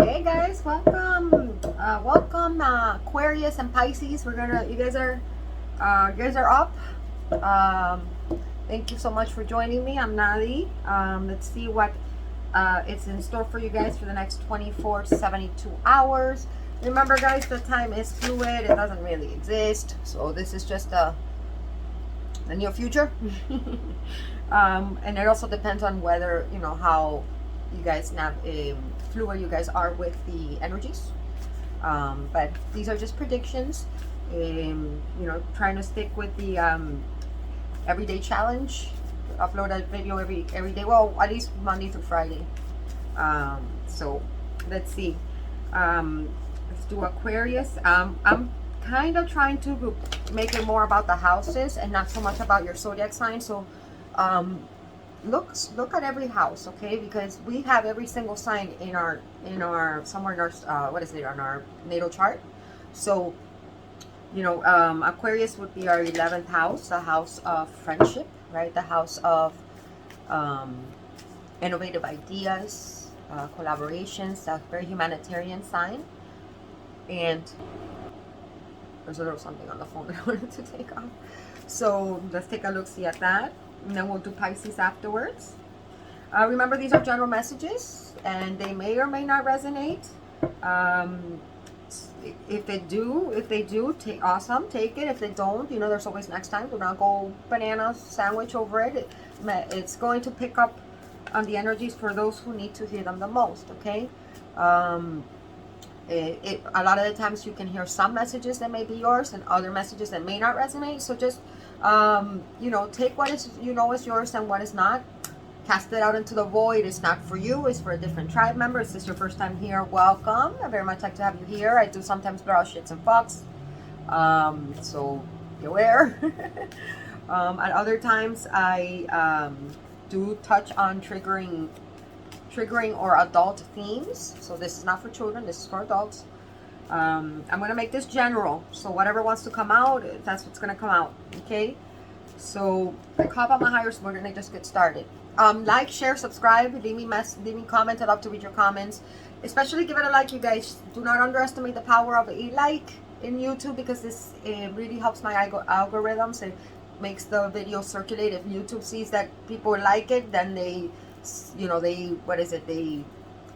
Hey guys, welcome. Welcome, Aquarius and Pisces. You guys are up. Um, Thank you so much for joining me. I'm Nadi. Let's see what it's in store for you guys for the next 24 to 72 hours. Remember, guys, the time is fluid. It doesn't really exist. So this is just the near future. And it also depends on whether, how you guys fluid you guys are with the energies. But these are just predictions. Trying to stick with the everyday challenge. Upload a video every day. Well, at least Monday through Friday. So let's see. Let's do Aquarius. I'm kind of trying to make it more about the houses and not so much about your zodiac sign. So look at every house, okay? Because we have every single sign in our somewhere in our on our natal chart. So Aquarius would be our 11th house, the house of friendship, right? The house of innovative ideas, collaborations. That's a very humanitarian sign. And there's a little something on the phone that I wanted to take off. So let's take a look, see at that. And then we'll do Pisces afterwards. Remember, these are general messages, and they may or may not resonate. If they do, awesome, take it. If they don't, there's always next time. Do not go banana sandwich over it. It's going to pick up on the energies for those who need to hear them the most, okay? A lot of the times you can hear some messages that may be yours and other messages that may not resonate. So just take what is is yours and what is not. Cast it out into the void. It's not for you. It's for a different tribe member. Is this your first time here? Welcome. I very much like to have you here. I do sometimes throw out shits and fucks. So be aware. At other times I do touch on triggering or adult themes. So this is not for children. This is for adults. I'm going to make this general. So whatever wants to come out, that's what's going to come out. Okay? So I call up my higher, so we're going to just get started. Like, share, subscribe, leave me comments. I'd love to read your comments. Especially give it a like, you guys. Do not underestimate the power of a like in YouTube, because this really helps my algorithms. It makes the video circulate. If YouTube sees that people like it, then they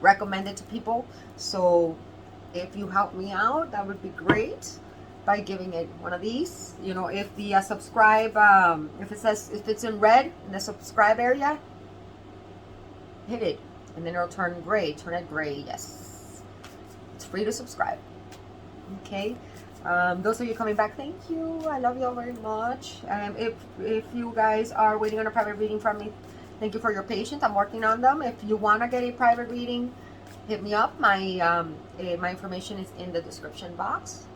recommend it to people. So if you help me out, that would be great by giving it one of these. If the subscribe, if it's in red in the subscribe area, hit it, and then it'll turn gray. Turn it gray. Yes, it's free to subscribe. Okay. Those of you coming back, thank you. I love you all very much. If you guys are waiting on a private reading from me, thank you for your patience. I'm working on them. If you want to get a private reading, hit me up. My information is in the description box.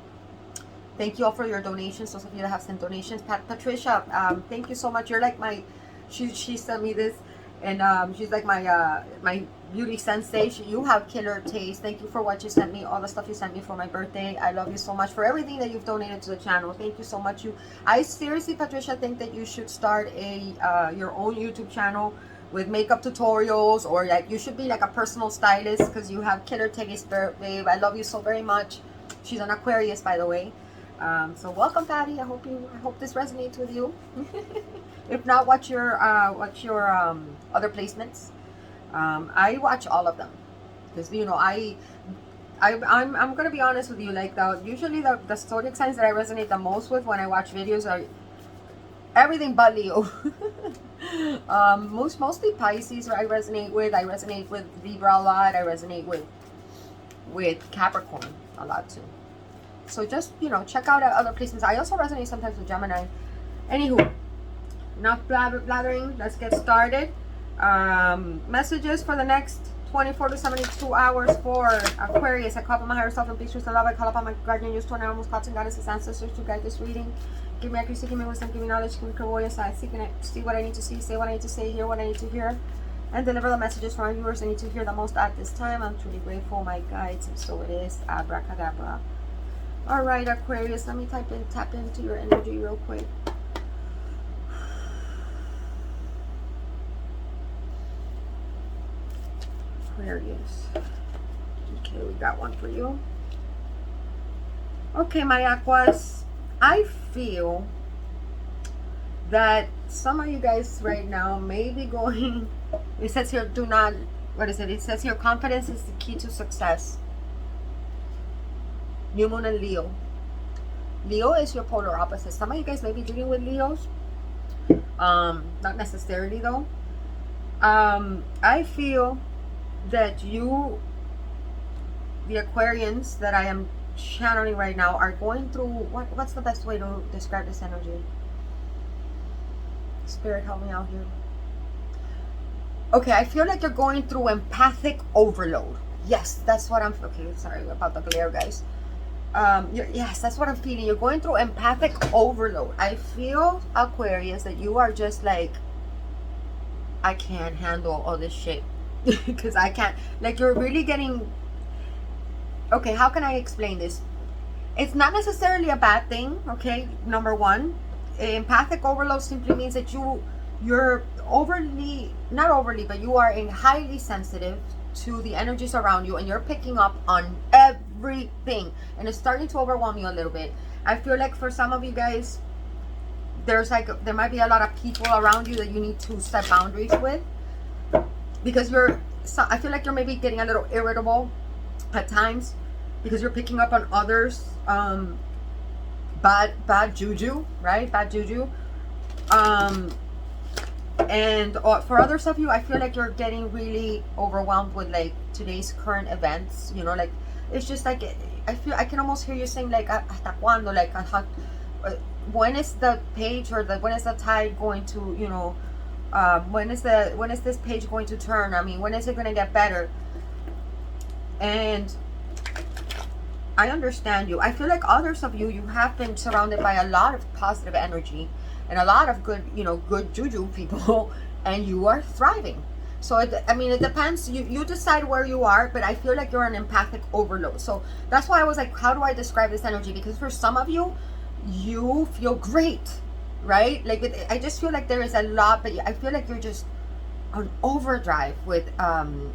Thank you all for your donations. Those of you that have sent donations. Patricia, thank you so much. You're like she sent me this, and she's like my beauty sensei. You have killer taste. Thank you for what you sent me, all the stuff you sent me for my birthday. I love you so much for everything that you've donated to the channel. Thank you so much. I seriously, Patricia, think that you should start your own YouTube channel with makeup tutorials, or you should be like a personal stylist, because you have killer taste, babe. I love you so very much. She's an Aquarius, by the way. So welcome, Patty. I hope this resonates with you. If not, watch your other placements. I watch all of them, because I'm gonna be honest with you. Usually the zodiac signs that I resonate the most with when I watch videos are everything but Leo. Mostly Pisces. I resonate with Libra a lot. I resonate with Capricorn a lot too. So just, check out other placements. I also resonate sometimes with Gemini. Anywho, enough blathering. Let's get started. Messages for the next 24 to 72 hours for Aquarius. I call upon my higher self and pictures of love. I call upon my guardian angels, twin animals, gods and goddesses, ancestors to guide this reading. Give me accuracy, give me wisdom, give me knowledge, give me clairvoyance. I see what I need to see, say what I need to say, hear what I need to hear, and deliver the messages for my viewers I need to hear the most at this time. I'm truly grateful, my guides, and so it is. Abracadabra. All right, Aquarius, let me tap into your energy real quick. Aquarius. Okay, got one for you. Okay, my Aquas, I feel that some of you guys right now may be going, it says here, do not, what is it? It says here, confidence is the key to success. New Moon and Leo. Leo is your polar opposite. Some of you guys may be dealing with Leos. Not necessarily though. I feel that you, the Aquarians that I am channeling right now, are going through, what's the best way to describe this energy? Spirit, help me out here. Okay, I feel like you're going through empathic overload. Yes, that's what I'm, okay, sorry about the glare, guys. Yes, that's what I'm feeling. You're going through empathic overload. I feel, Aquarius, that you are just like, I can't handle all this shit. Because I can't, like, you're really getting, okay, how can I explain this? It's not necessarily a bad thing, okay? Number one, empathic overload simply means that you're overly, not overly, but you are highly sensitive to the energies around you, and you're picking up on everything, and it's starting to overwhelm you a little bit. I feel like for some of you guys, there might be a lot of people around you that you need to set boundaries with, because I feel like you're maybe getting a little irritable at times because you're picking up on others bad juju, right? Bad juju. And for others of you, I feel like you're getting really overwhelmed with like today's current events, you know, like it's just like, I can almost hear you saying like, hasta cuando, like when is the page or when is the tide going to, you know, when is this page going to turn? I mean, when is it going to get better? And I understand you. I feel like others of you have been surrounded by a lot of positive energy and a lot of good, you know, good juju people, and you are thriving. So I mean, it depends. You decide where you are, but I feel like you're an empathic overload. So that's why I was like, how do I describe this energy? Because for some of you, you feel great, right? Like I just feel like there is a lot, but I feel like you're just on overdrive with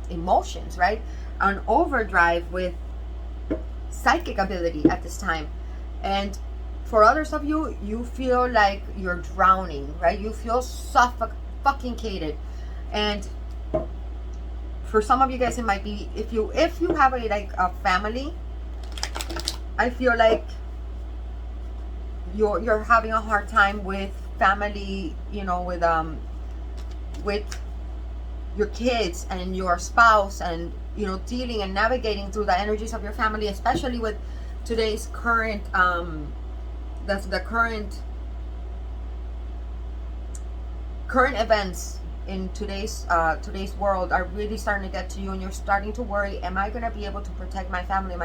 emotions, right? On overdrive with psychic ability at this time. And for others of you, you feel like you're drowning, right? You feel suffocated. And for some of you guys, it might be, if you have a family, I feel like you're having a hard time with family, you know, with your kids and your spouse, and you know, dealing and navigating through the energies of your family, especially with today's current the current events in today's world are really starting to get to you, and you're starting to worry, am I going to be able to protect my family?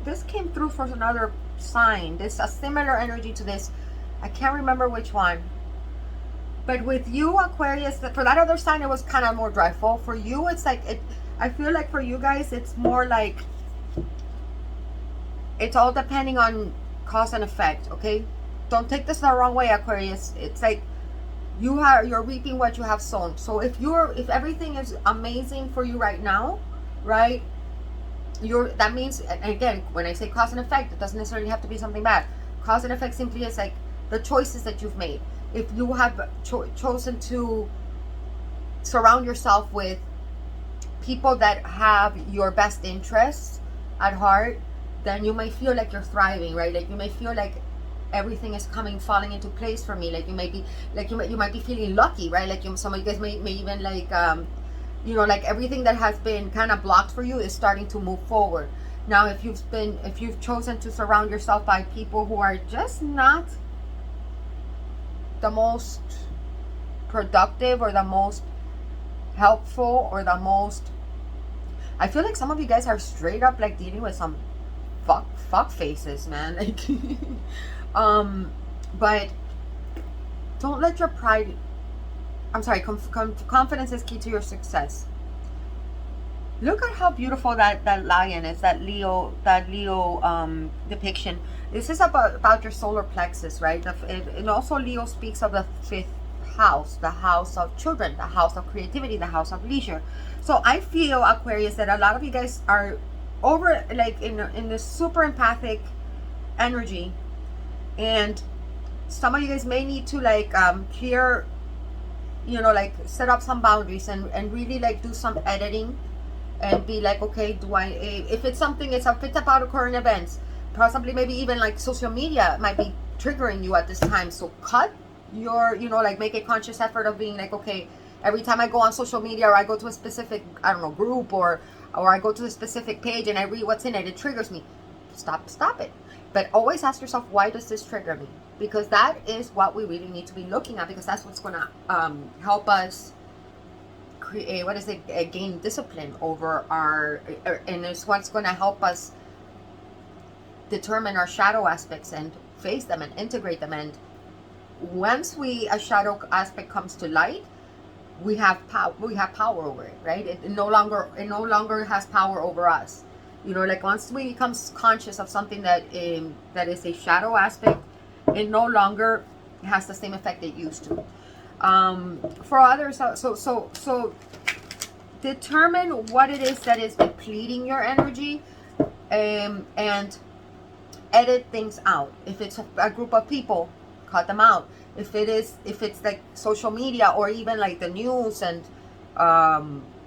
This came through for another sign. This a similar energy to this. I can't remember which one. But with you, Aquarius, for that other sign, it was kind of more joyful. For you, it's like, I feel like for you guys, it's more like, it's all depending on cause and effect, okay? Don't take this the wrong way, Aquarius. It's like, you're reaping what you have sown. So if everything is amazing for you right now, right? That means, and again, when I say cause and effect, it doesn't necessarily have to be something bad. Cause and effect simply is like the choices that you've made. If you have chosen to surround yourself with people that have your best interests at heart, then you may feel like you're thriving, right? Like you may feel like everything is falling into place for me. Like you might be feeling lucky, right? Like some of you guys may even like you know, like everything that has been kind of blocked for you is starting to move forward. Now, if you've chosen to surround yourself by people who are just not the most productive or the most helpful or the most, I feel like some of you guys are straight up like dealing with some fuck faces, man. Like but don't let your pride, I'm sorry, confidence is key to your success. Look at how beautiful that lion is, that Leo depiction. This is about your solar plexus, right? And also Leo speaks of the 5th house, the house of children, the house of creativity, the house of leisure. So I feel, Aquarius, that a lot of you guys are over like in this super empathic energy, and some of you guys may need to like clear, you know, like set up some boundaries and really like do some editing and be like, okay, do I, if it's something, if it's about current events, possibly maybe even like social media might be triggering you at this time, so cut your, you know, like make a conscious effort of being like, okay, every time I go on social media or I go to a specific, I don't know, group or I go to a specific page and I read what's in it, it triggers me. Stop it. But always ask yourself, why does this trigger me? Because that is what we really need to be looking at, because that's what's going to help us create, gain discipline over our, and it's what's going to help us determine our shadow aspects and face them and integrate them. And once a shadow aspect comes to light, we have power over it, right? It no longer has power over us. You know, like once we become conscious of something that is a shadow aspect, it no longer has the same effect it used to. For others, so determine what it is that is depleting your energy, and edit things out. If it's a group of people, cut them out. If it's like social media or even like the news and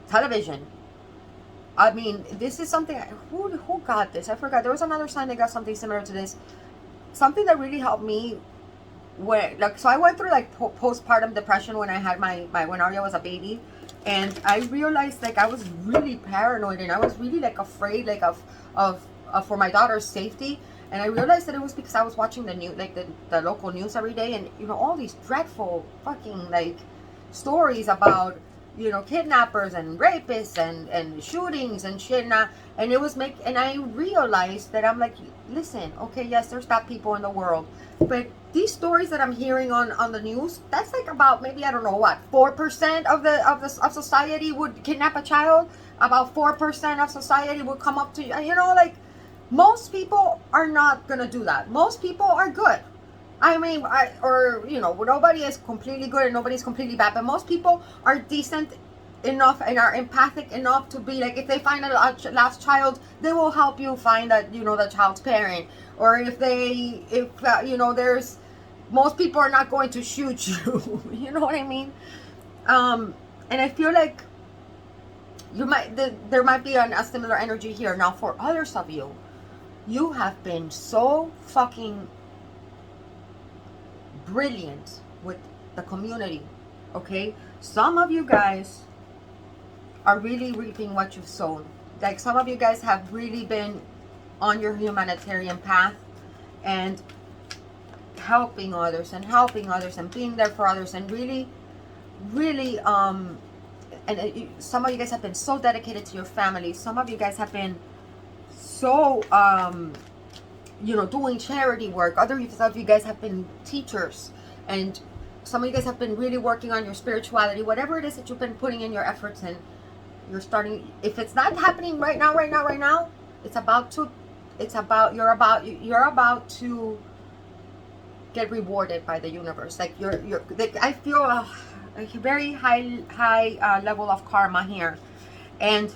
television. I mean, this is something, who got this? I forgot. There was another sign that got something similar to this. Something that really helped me, so I went through like postpartum depression when I had when Arya was a baby, and I realized like I was really paranoid and I was really like afraid like of for my daughter's safety. And I realized that it was because I was watching the news, like the local news every day, and you know, all these dreadful fucking like stories about, you know, kidnappers and rapists and shootings and shit. And it was and I realized that I'm like, listen, okay, yes, there's bad people in the world, but these stories that I'm hearing on the news, that's like about maybe, I don't know what, 4% of society would kidnap a child. About 4% of society would come up to you, you know, like most people are not gonna do that. Most people are good. I mean, you know, nobody is completely good and nobody's completely bad, but most people are decent enough and are empathic enough to be like, if they find a lost child, they will help you find that, you know, the child's parent. Or if you know, most people are not going to shoot you. You know what I mean? And I feel like there might be a similar energy here. Now, for others of you, you have been so fucking brilliant with the community, okay? Some of you guys are really reaping what you've sown. Like some of you guys have really been on your humanitarian path and helping others and being there for others, and really some of you guys have been so dedicated to your family. Some of you guys have been so you know, doing charity work. Others of you guys have been teachers, and some of you guys have been really working on your spirituality. Whatever it is that you've been putting in your efforts in, you're starting, if it's not happening right now, you're about to get rewarded by the universe. Like like, I feel a very high level of karma here. And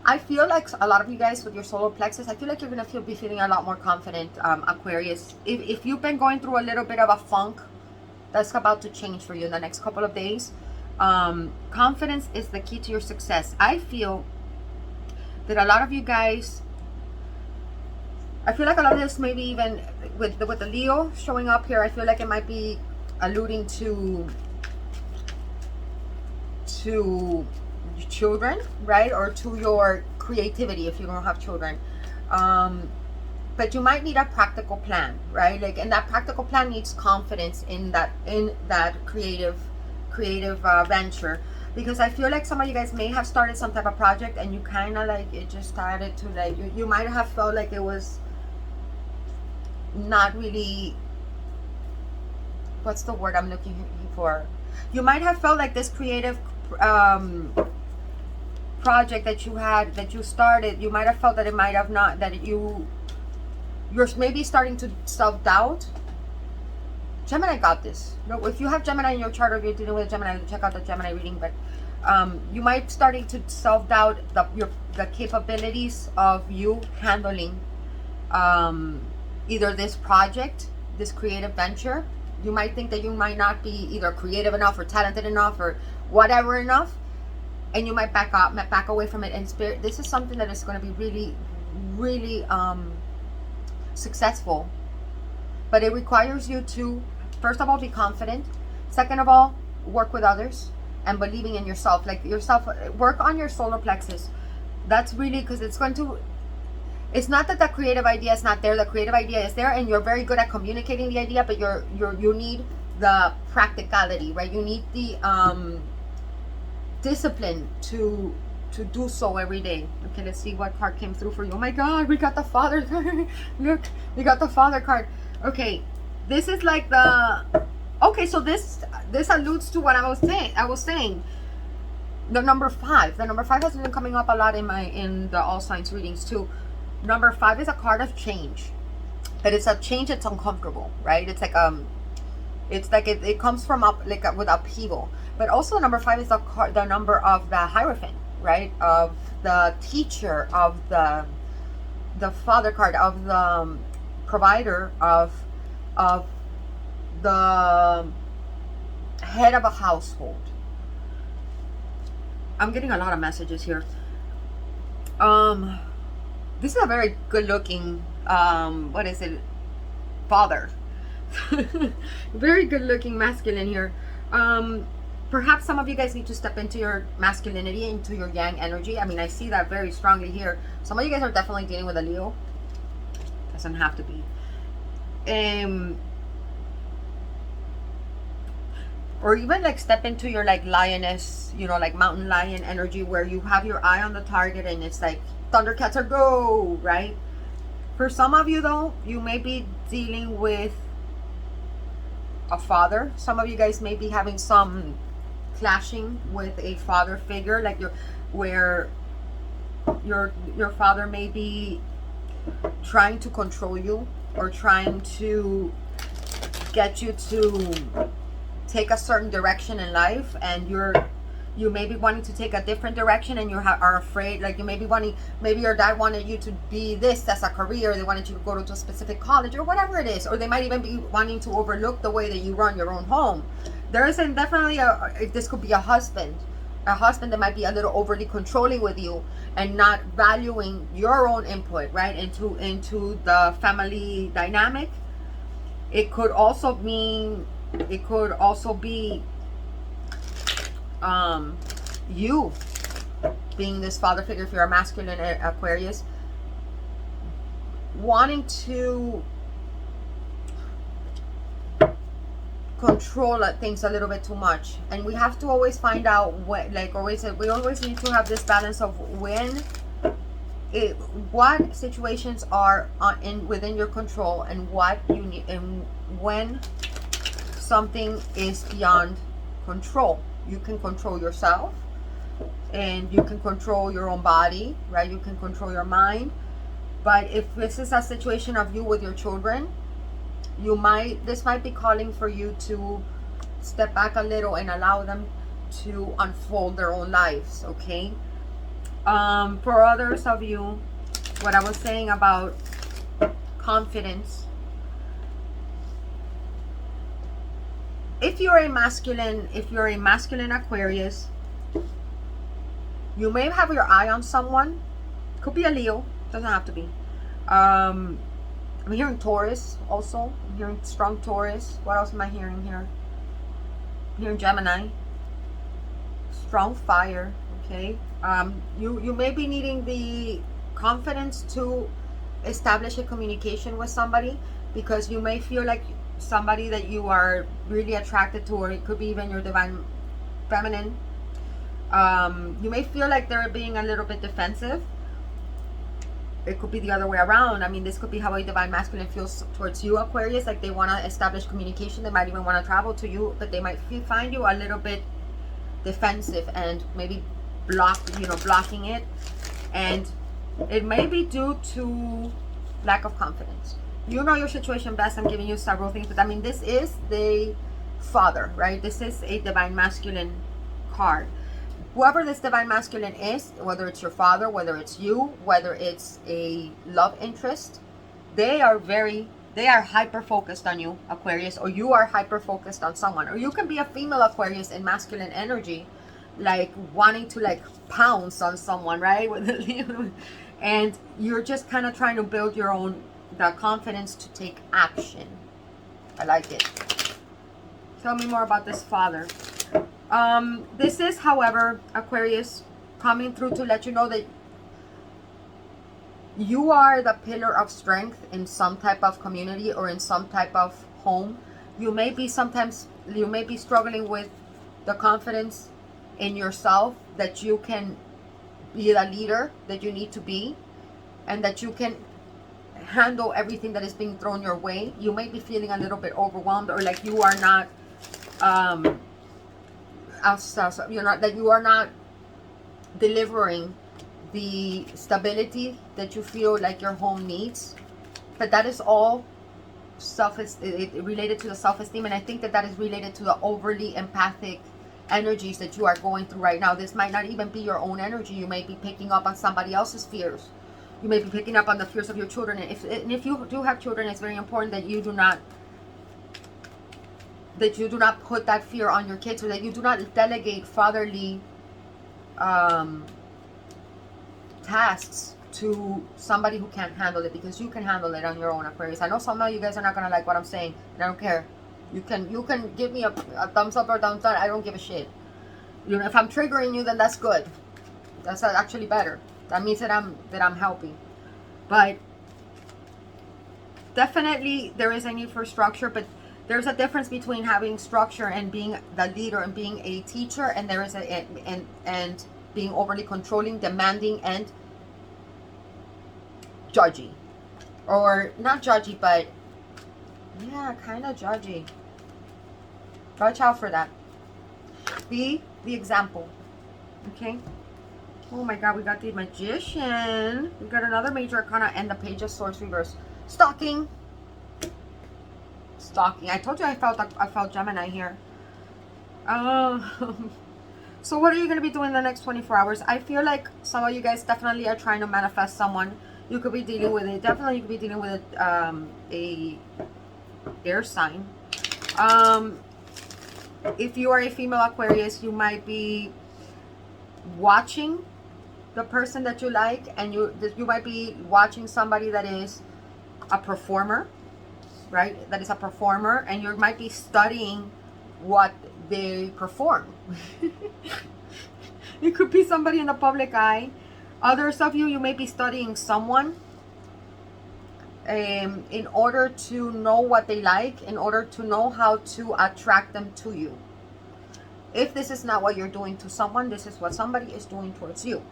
I feel like a lot of you guys with your solar plexus, I feel like you're going to be feeling a lot more confident, Aquarius. If you've been going through a little bit of a funk, that's about to change for you in the next couple of days. Confidence is the key to your success. I feel that a lot of you guys, I feel like a lot of this, maybe even with the Leo showing up here, I feel like it might be alluding to children, right? Or to your creativity if you don't have children. But you might need a practical plan, right? Like, and that practical plan needs confidence in that creative venture, because I feel like some of you guys may have started some type of project and you kind of like, it just started to like, you might have felt like it was not really, what's the word I'm looking for? You might have felt like this creative project that you started, you might have felt that it might have not, that you're maybe starting to self-doubt. Gemini got this. No, if you have Gemini in your chart or you're dealing with Gemini, check out the Gemini reading. But You might starting to self-doubt the capabilities of you handling either this project, this creative venture. You might think that you might not be either creative enough or talented enough or whatever enough, and you might back away from it. And spirit, this is something that is going to be really, really successful, but it requires you to, first of all, be confident. Second of all, work with others and believing in yourself. Like yourself, work on your solar plexus. That's really, because it's going to, it's not that the creative idea is not there. The creative idea is there, and you're very good at communicating the idea, but you need the practicality, right? You need the discipline to do so every day. Okay, let's see what card came through for you. Oh my God, we got the Father card. Look, we got the Father card. Okay, this is like the, okay, so this alludes to what I was saying. The number 5. The number 5 has been coming up a lot in the all signs readings too. Number 5 is a card of change, but it's a change that's uncomfortable, right? It's like it comes from up, like with upheaval. But also number 5 is the number of the Hierophant, right? Of the teacher, of the Father card, of the provider, of the head of a household. I'm getting a lot of messages here. This is a very good looking, what is it? Father. Very good looking masculine here. Perhaps some of you guys need to step into your masculinity, into your yang energy. I mean, I see that very strongly here. Some of you guys are definitely dealing with a Leo. Doesn't have to be. Or even like step into your like lioness, you know, like mountain lion energy, where you have your eye on the target and it's like Thundercats are go, right? For some of you though, you may be dealing with a father. Some of you guys may be having some clashing with a father figure, like your father may be trying to control you or trying to get you to take a certain direction in life, and you may be wanting to take a different direction, and you are afraid, like you may be wanting, maybe your dad wanted you to be this as a career, they wanted you to go to a specific college or whatever it is, or they might even be wanting to overlook the way that you run your own home. There is definitely this could be a husband that might be a little overly controlling with you and not valuing your own input, right, into the family dynamic. It could also be you being this father figure, if you're a masculine Aquarius, wanting to control things a little bit too much. And we have to always find out what, like always, we always need to have this balance of what situations are within your control, and what you need, and when something is beyond control. You can control yourself, and you can control your own body, right? You can control your mind. But if this is a situation of you with your children, this might be calling for you to step back a little and allow them to unfold their own lives, okay? For others of you, what I was saying about confidence, if you're a masculine Aquarius, you may have your eye on someone. Could be a Leo, doesn't have to be. I'm hearing Taurus also. I'm hearing strong Taurus. What else am I hearing here? I'm hearing Gemini. Strong fire, okay? You may be needing the confidence to establish a communication with somebody, because you may feel like somebody that you are really attracted to, or it could be even your divine feminine. You may feel like they're being a little bit defensive. It could be the other way around. I mean, this could be how a divine masculine feels towards you, Aquarius. Like they want to establish communication. They might even want to travel to you, but they might find you a little bit defensive and maybe blocking it. And it may be due to lack of confidence. You know your situation best. I'm giving you several things, but I mean, this is the father, right? This is a divine masculine card. whoever this divine masculine is, whether it's your father, whether it's you, whether it's a love interest, they are hyper focused on you, Aquarius, or you are hyper focused on someone. Or you can be a female Aquarius in masculine energy, like wanting to like pounce on someone, right? And you're just kind of trying to build your own, the confidence to take action. I like it. Tell me more about this father. This is, however, Aquarius, coming through to let you know that you are the pillar of strength in some type of community or in some type of home. You may be struggling with the confidence in yourself that you can be the leader that you need to be, and that you can handle everything that is being thrown your way. You may be feeling a little bit overwhelmed, or like you are not you are not delivering the stability that you feel like your home needs. But that is all related to the self-esteem, and I think that is related to the overly empathic energies that you are going through right now. This might not even be your own energy. You may be picking up on somebody else's fears. You may be picking up on the fears of your children. And if you do have children, it's very important that you do not put that fear on your kids, or that you do not delegate fatherly tasks to somebody who can't handle it, because you can handle it on your own, Aquarius. I know some of you guys are not gonna like what I'm saying, and I don't care. You can give me a thumbs up or thumbs down. I don't give a shit. You know, if I'm triggering you, then that's good. That's actually better. That means that I'm helping. But definitely there is a need for structure, but there's a difference between having structure and being the leader and being a teacher, and there is and being overly controlling, demanding, and judgy. Or not judgy, but yeah, kind of judgy. Watch out for that. Be the example. Okay. Oh my God, we got the Magician. We got another major arcana and the Page of Swords reverse. Stalking. Stalking. I told you I felt Gemini here. So what are you going to be doing the next 24 hours? I feel like some of you guys definitely are trying to manifest someone. You could be dealing with it. Definitely you could be dealing with a air sign. If you are a female Aquarius, you might be watching the person that you like, and you might be watching somebody that is a performer, right? That is a performer, and you might be studying what they perform. It could be somebody in the public eye. Others of you may be studying someone in order to know what they like, in order to know how to attract them to you. If this is not what you're doing to someone, this is what somebody is doing towards you.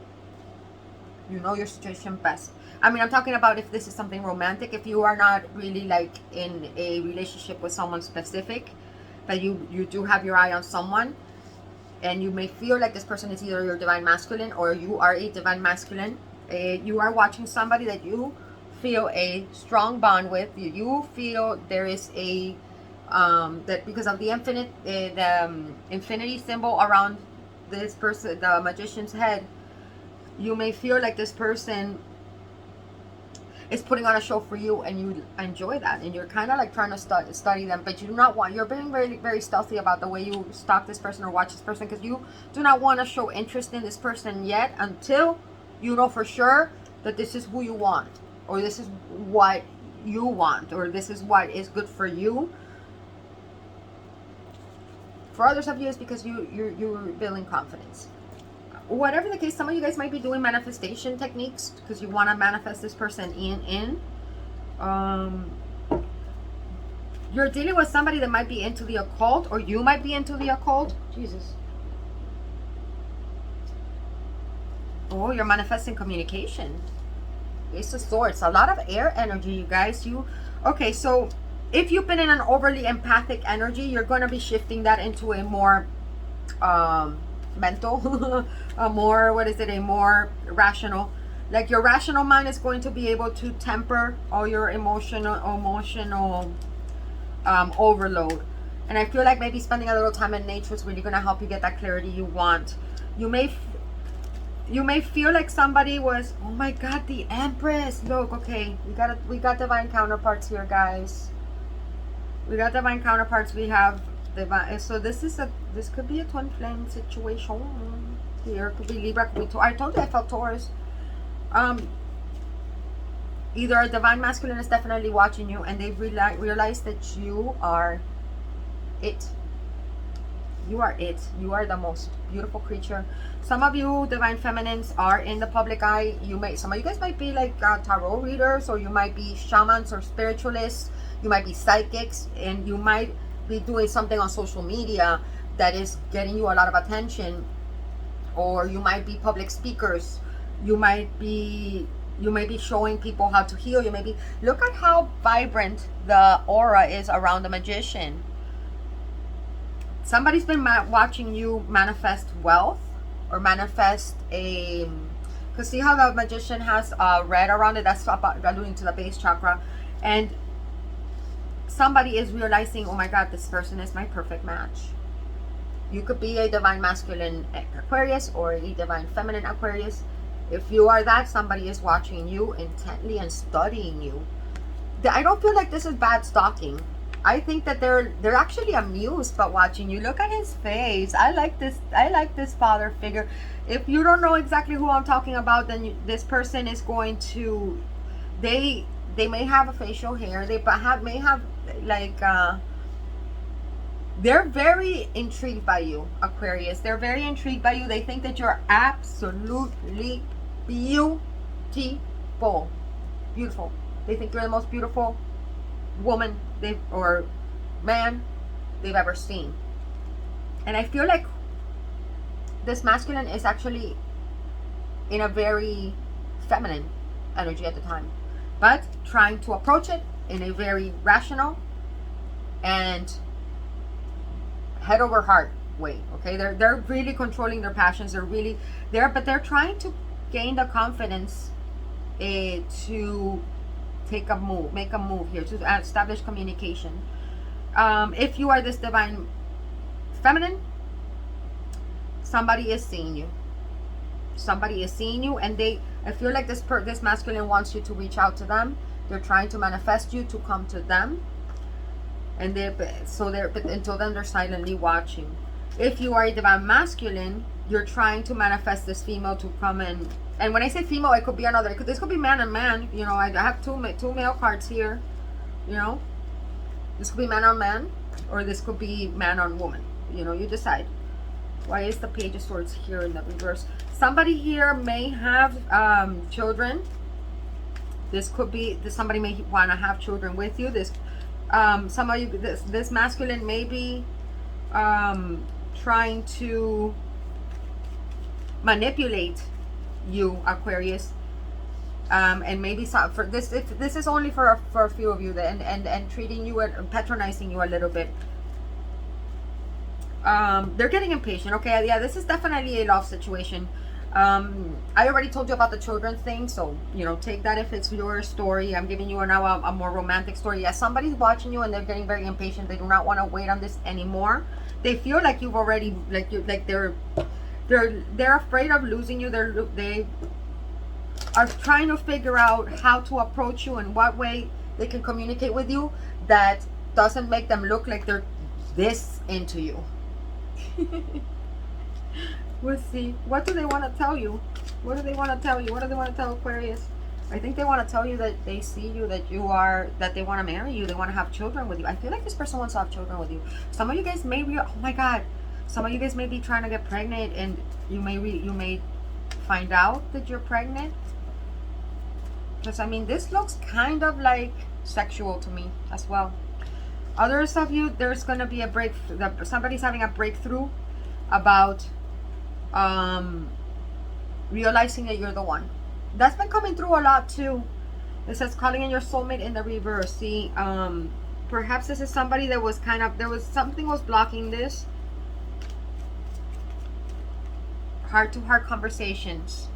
You know your situation best. I mean, I'm talking about if this is something romantic, if you are not really like in a relationship with someone specific, but you do have your eye on someone, and you may feel like this person is either your divine masculine or you are a divine masculine. You are watching somebody that you feel a strong bond with. You feel there is a that because of the infinity symbol around this person, the Magician's head, you may feel like this person is putting on a show for you, and you enjoy that, and you're kind of like trying to study them, but you do not want, you're being very, very stealthy about the way you stalk this person or watch this person, because you do not want to show interest in this person yet until you know for sure that this is who you want, or this is what you want, or this is what is good for you. For others of you, it's because you're building confidence. Whatever the case, some of you guys might be doing manifestation techniques because you want to manifest this person in. You're dealing with somebody that might be into the occult, or you might be into the occult. Jesus. Oh, you're manifesting communication. Ace of Swords. A lot of air energy, you guys. Okay, so if you've been in an overly empathic energy, you're going to be shifting that into a more mental, a more rational. Like your rational mind is going to be able to temper all your emotional overload. And I feel like maybe spending a little time in nature is really going to help you get that clarity you want. You may feel like somebody was, oh my God, the Empress. Look, okay, we got divine counterparts here, guys. We got divine counterparts. We have divine. So this could be a twin flame situation here. Could be Libra. Could be I told you I felt Taurus. Either a divine masculine is definitely watching you, and they've realized that you are it. You are it. You are the most beautiful creature. Some of you divine feminines are in the public eye. Some of you guys might be like tarot readers, or you might be shamans or spiritualists. You might be psychics, and you might be doing something on social media that is getting you a lot of attention. Or you might be public speakers. You might be showing people how to heal. Look at how vibrant the aura is around the magician. Somebody's been watching you manifest wealth, or manifest because see how the magician has red around it? That's alluding to the base chakra. And somebody is realizing, oh my God, this person is my perfect match. You could be a divine masculine Aquarius or a divine feminine Aquarius. If you are that, somebody is watching you intently and studying you. I don't feel like this is bad stalking. I think that they're actually amused by watching you. Look at his face. I like this father figure. If you don't know exactly who I'm talking about, then this person is going to, they may have a facial hair. They may have like they're very intrigued by you, Aquarius. They're very intrigued by you. They think that you're absolutely beautiful. Beautiful. They think you're the most beautiful woman or man they've ever seen. And I feel like this masculine is actually in a very feminine energy at the time, but trying to approach it in a very rational and head over heart way. Okay, they're really controlling their passions. But they're trying to gain the confidence to make a move here, to establish communication. If you are this divine feminine, somebody is seeing you. Somebody is seeing you, and I feel like this masculine wants you to reach out to them. They're trying to manifest you to come to them, and but until then they're silently watching. If you are a divine masculine, you're trying to manifest this female to come in. And when I say female, it could be another. This could be man and man. You know, I have two male cards here. You know, this could be man on man, or this could be man on woman. You know, you decide. Why is the Page of Swords here in the reverse? Somebody here may have children. This could be somebody may want to have children with you. Some of you, this masculine may be trying to manipulate you, Aquarius, and maybe for this, if this is only for a few of you, and treating you and patronizing you a little bit. They're getting impatient. Okay, yeah, this is definitely a love situation. I already told you about the children thing, so you know, take that if it's your story. I'm giving you now a more romantic story. Yeah, somebody's watching you and they're getting very impatient. They do not want to wait on this anymore. They feel like you've already they're afraid of losing you. They are trying to figure out how to approach you and what way they can communicate with you that doesn't make them look like they're this into you. We'll see. What do they want to tell you? What do they want to tell you? What do they want to tell Aquarius? I think they want to tell you that they see you, that they want to marry you, they want to have children with you. I feel like this person wants to have children with you. Some of you guys may be, oh my God, some of you guys may be trying to get pregnant, and you may find out that you're pregnant. Because I mean, this looks kind of like sexual to me as well. Others of you, there's going to be a breakthrough. Somebody's having a breakthrough about realizing that you're the one. That's been coming through a lot too. It says calling in your soulmate in the reverse. See, perhaps this is somebody that was something was blocking this. Heart-to-heart conversations.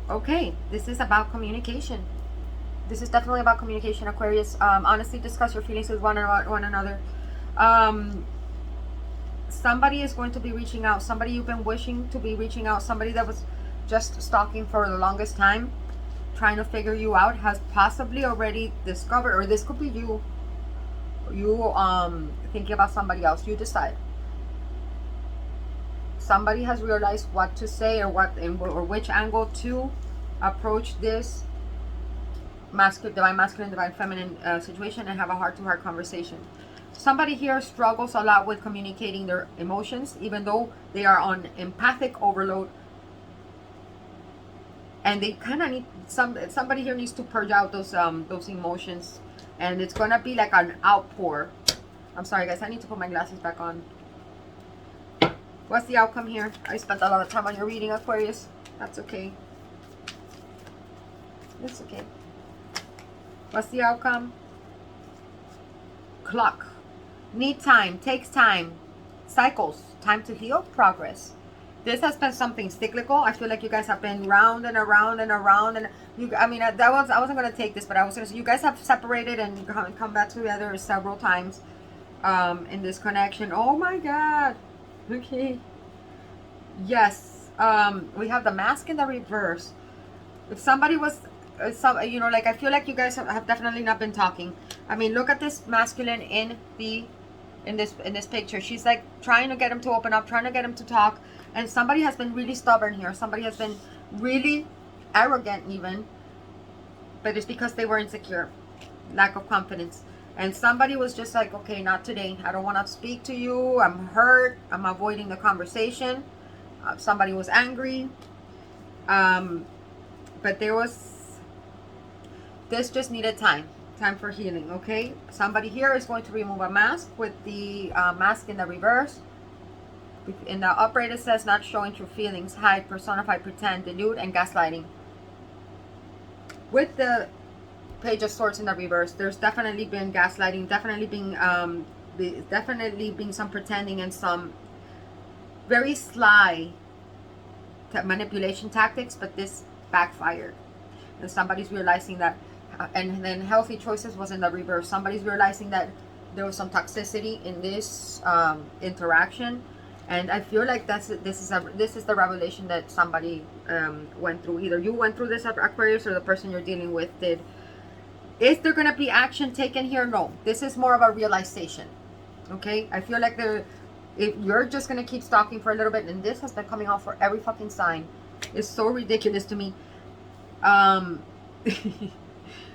Okay, this is about communication. This is definitely about communication, Aquarius. Honestly, discuss your feelings with one another. somebody is going to be reaching out. Somebody you've been wishing to be reaching out. Somebody that was just stalking for the longest time, trying to figure you out, has possibly already discovered, or this could be you thinking about somebody else. You decide. Somebody has realized what to say, or or which angle to approach this divine masculine, divine feminine situation, and have a heart-to-heart conversation. Somebody here struggles a lot with communicating their emotions, even though they are on empathic overload, and they kind of need somebody here needs to purge out those emotions, and it's gonna be like an outpour. I'm sorry guys, I need to put my glasses back on. What's the outcome here? I spent a lot of time on your reading, Aquarius. That's okay. It's okay. What's the outcome? Clock. Need time. Takes time. Cycles. Time to heal. Progress. This has been something cyclical. I feel like you guys have been round and around and around. And I wasn't going to take this, but I was going to say you guys have separated and come back together several times in this connection. Oh my God. Okay. Yes. We have the mask in the reverse. If somebody was like, I feel like you guys have definitely not been talking. I mean, look at this masculine in this picture. She's like trying to get him to open up, trying to get him to talk, and somebody has been really stubborn here. Somebody has been really arrogant even, but it's because they were insecure, lack of confidence. And somebody was just like, okay, not today. I don't want to speak to you. I'm hurt. I'm avoiding the conversation. Somebody was angry. But this just needed time for healing, okay? Somebody here is going to remove a mask with the mask in the reverse. In the upright it says, not showing true feelings, hide, personify, pretend, delude, and gaslighting. With the Page of Swords in the reverse, there's definitely been gaslighting, definitely being some pretending and some very sly manipulation tactics, but this backfired. And somebody's realizing that, and then healthy choices was in the reverse. Somebody's realizing that there was some toxicity in this interaction, and I feel like this is the revelation that somebody went through. Either you went through this, Aquarius, or the person you're dealing with did. Is there going to be action taken here? No. This is more of a realization. Okay? I feel like if you're just going to keep stalking for a little bit, and this has been coming out for every fucking sign. It's so ridiculous to me.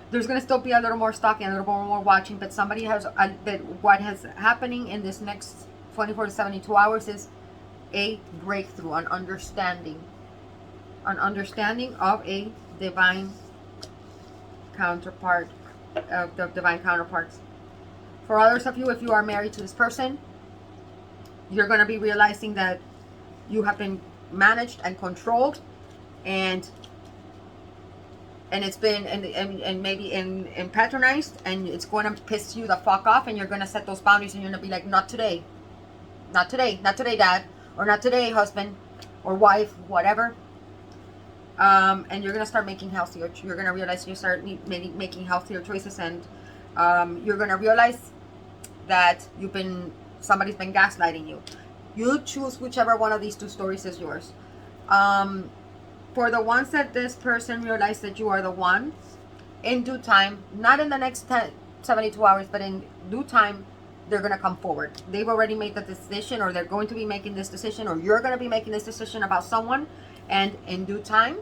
There's going to still be a little more stalking, a little more watching, but somebody has, what has happening in this next 24 to 72 hours is a breakthrough, an understanding of a divine counterpart, the divine counterparts. For others of you, if you are married to this person, you're going to be realizing that you have been managed and controlled, and it's been and maybe in patronized, and it's going to piss you the fuck off, and you're going to set those boundaries, and you're going to be like, not today, not today, not today, dad, or not today, husband or wife, whatever. And you're going to start making healthier, you're going to realize you start making healthier choices, and you're going to realize that somebody's been gaslighting you. You choose whichever one of these two stories is yours. For the ones that this person realized that you are the one, in due time, not in the next 72 hours, but in due time, they're going to come forward. They've already made the decision, or they're going to be making this decision, or you're going to be making this decision about someone, and in due time,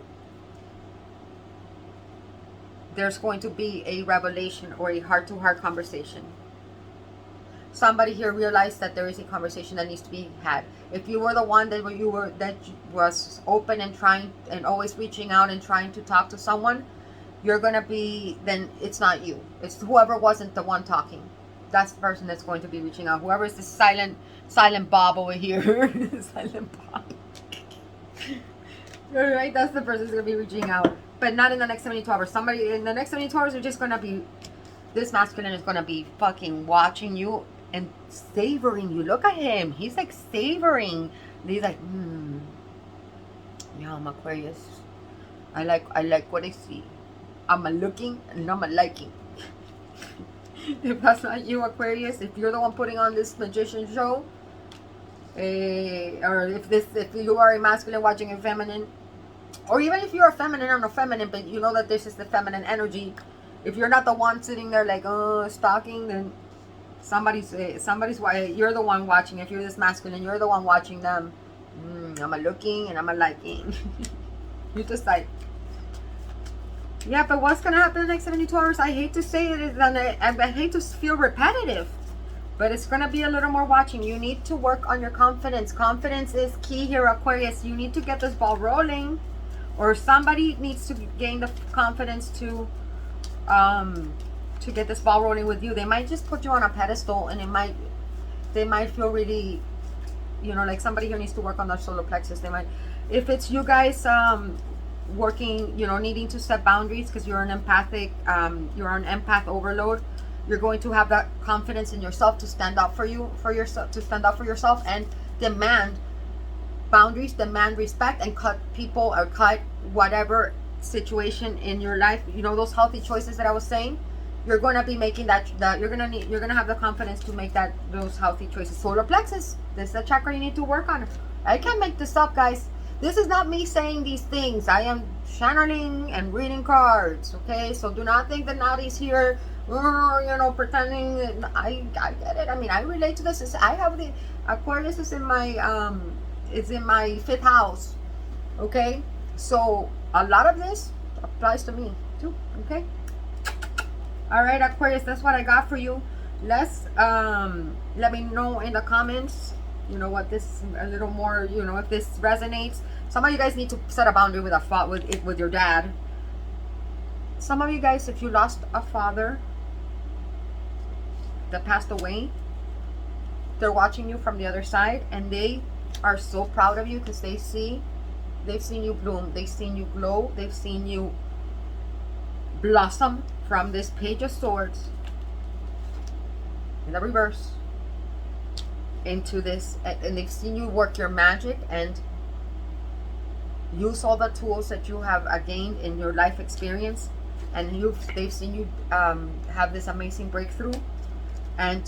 there's going to be a revelation or a heart-to-heart conversation. Somebody here realized that there is a conversation that needs to be had. If you were the one that was open and trying and always reaching out and trying to talk to someone, you're going to be, then it's not you. It's whoever wasn't the one talking. That's the person that's going to be reaching out. Whoever is the silent Bob over here. Silent Bob. All right, that's the person who's going to be reaching out. But not in the next 72 hours. Somebody in the next 72 hours are just going to be, this masculine is going to be fucking watching you and savoring you. Look at him. He's like savoring. He's like, yeah, I'm Aquarius. I like what I see. I'm a looking and I'm a liking. If that's not you, Aquarius, if you're the one putting on this magician show, or if you are a masculine watching a feminine, or even if you're a feminine or no feminine, but you know that this is the feminine energy. If you're not the one sitting there like stalking, then somebody's you're the one watching. If you're this masculine, you're the one watching them. I'm a looking and I'm a liking. You decide. Yeah, but what's gonna happen in the next 72 hours? I hate to say it, I hate to feel repetitive, but it's gonna be a little more watching. You need to work on your confidence. Confidence is key here, Aquarius. You need to get this ball rolling, or somebody needs to gain the confidence to get this ball rolling with you. They might just put you on a pedestal, and they might feel really, you know, like somebody here needs to work on their solar plexus. They might, if it's you guys working, you know, needing to set boundaries because you're an empathic, you're an empath overload, you're going to have that confidence in yourself to stand up for yourself and demand boundaries, demand respect, and cut people or cut whatever situation in your life. You know, those healthy choices that I was saying, you're going to be making you're going to have the confidence to make those healthy choices. Solar plexus, this is a chakra you need to work on. I can't make this up, guys. This is not me saying these things. I am channeling and reading cards, okay? So do not think that Nadi's here, you know, pretending. I get it. I mean, I relate to this. I have the Aquarius is in my 5th house, okay? So a lot of this applies to me too, okay? All right, Aquarius, that's what I got for you. Let's let me know in the comments, you know, what this a little more, you know, if this resonates. Some of you guys need to set a boundary with your dad. Some of you guys, if you lost a father that passed away, they're watching you from the other side, and they are so proud of you because they've seen you bloom, they've seen you glow, they've seen you blossom from this Page of Swords in the reverse into this, and they've seen you work your magic and use all the tools that you have gained in your life experience, and they've seen you have this amazing breakthrough and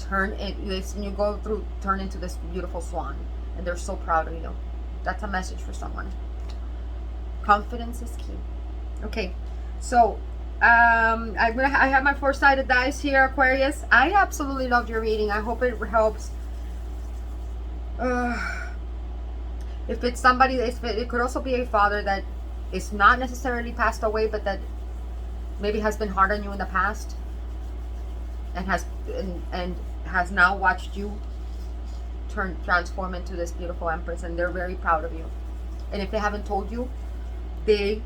they've seen you turn into this beautiful swan, and they're so proud of you. That's a message for someone. Confidence is key. Okay, so I have my 4-sided dice here, Aquarius. I absolutely loved your reading. I hope it helps. If it's somebody, it could also be a father that is not necessarily passed away, but that maybe has been hard on you in the past, and has now watched you transform into this beautiful empress, and they're very proud of you. And if they haven't told you, they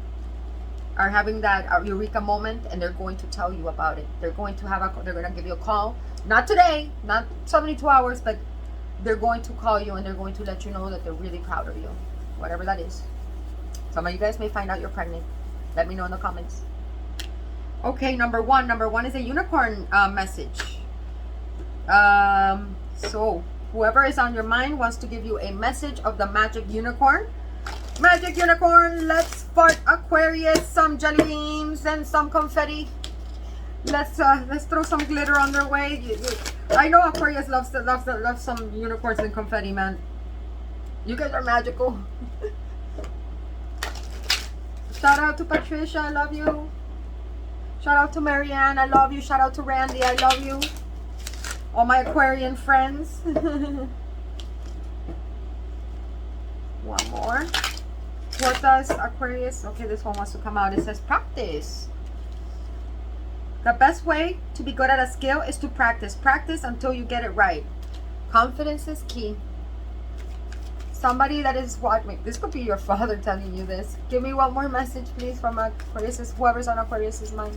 are having that eureka moment, and they're going to tell you about it. They're going to give you a call, not today, not 72 hours, but they're going to call you and they're going to let you know that they're really proud of you, whatever that is. Some of you guys may find out you're pregnant. Let me know in the comments. Okay, number one is a unicorn message. So whoever is on your mind wants to give you a message of the magic unicorn. Magic unicorn, let's fart, Aquarius, some jelly beans and some confetti. Let's throw some glitter on their way. I know Aquarius loves some unicorns and confetti, man. You guys are magical. Shout out to Patricia, I love you. Shout out to Marianne, I love you. Shout out to Randy, I love you. All my Aquarian friends. One more. What does Aquarius? Okay, this one wants to come out. It says practice. The best way to be good at a skill is to practice. Practice until you get it right. Confidence is key. Somebody that is watching, this could be your father telling you this. Give me one more message, please, from Aquarius, whoever's on Aquarius's mind.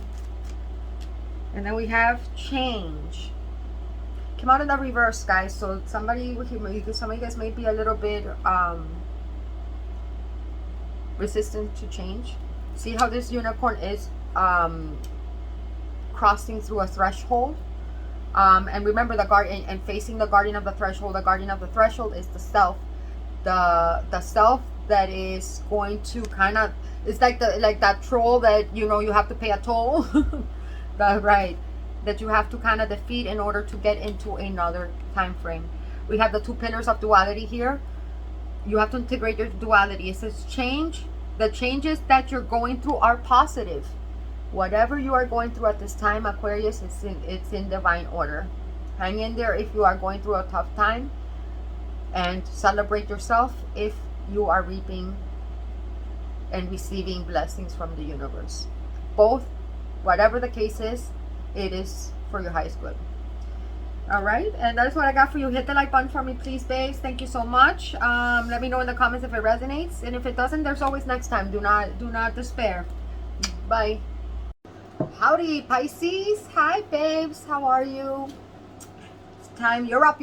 And then we have change. Came out in the reverse, guys. So some of you guys may be a little bit resistant to change. See how this unicorn is crossing through a threshold, and remember the guardian, and facing the guardian of the threshold. The guardian of the threshold is the self, the self that is going to kind of, it's like that troll that, you know, you have to pay a toll. That you have to kind of defeat in order to get into another time frame. We have the two pillars of duality here. You have to integrate your duality. It says change. The changes that you're going through are positive. Whatever you are going through at this time, Aquarius, it's in divine order. Hang in there if you are going through a tough time, and celebrate yourself if you are reaping and receiving blessings from the universe. Both, whatever the case is, it is for your highest good. All right, and that's what I got for you. Hit the like button for me, please, babes. Thank you so much. Let me know in the comments if it resonates, and if it doesn't, there's always next time. Do not despair. Bye. Howdy, Pisces. Hi, babes. How are you? It's time. You're up.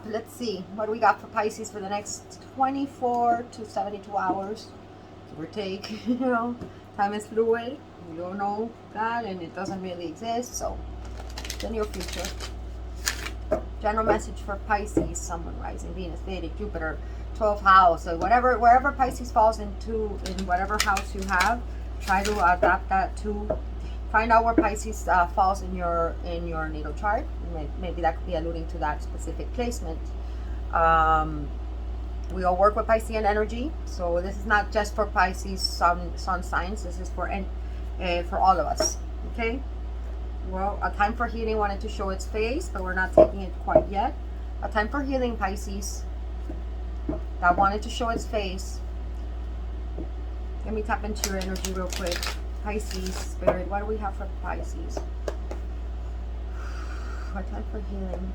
Let's see what do we got for Pisces for the next 24 to 72 hours, give or take. You know, time is fluid. We don't know that, and it doesn't really exist. So, it's in your future. General message for Pisces, Sun, Moon, Rising, Venus, Vedic, Jupiter, 12th house, so wherever Pisces falls into, in whatever house you have, try to adapt that to find out where Pisces falls in your natal chart. Maybe that could be alluding to that specific placement. We all work with Piscean energy, so this is not just for Pisces sun signs. This is for all of us. Okay. Well, a time for healing wanted to show its face, but we're not taking it quite yet. A time for healing, Pisces, that wanted to show its face. Let me tap into your energy real quick. Pisces, Spirit, what do we have for Pisces? A time for healing.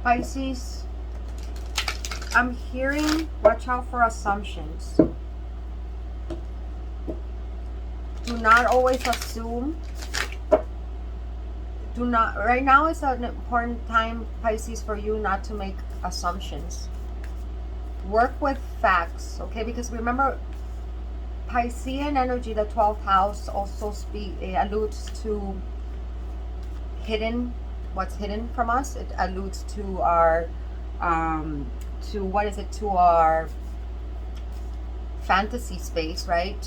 Pisces, I'm hearing, watch out for assumptions. Do not always assume. Right now is an important time, Pisces, for you not to make assumptions. Work with facts, okay? Because remember, Piscean energy, the 12th house, also alludes to what's hidden from us. It alludes to our, to our fantasy space, right?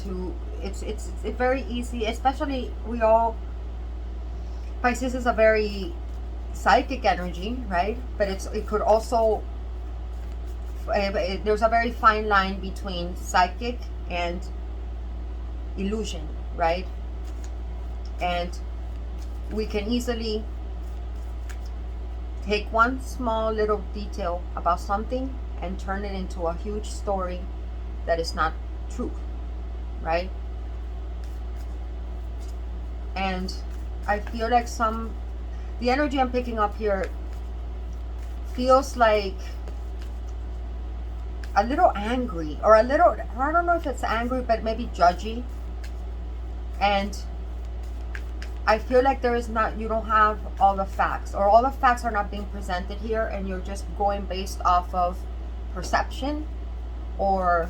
It's very easy, especially Pisces is a very psychic energy, right? But it could also, there's a very fine line between psychic and illusion, right? And we can easily take one small little detail about something and turn it into a huge story that is not true, right? And I feel like the energy I'm picking up here feels like a little angry, or a little, I don't know if it's angry, but maybe judgy. And I feel like you don't have all the facts, or all the facts are not being presented here, and you're just going based off of perception or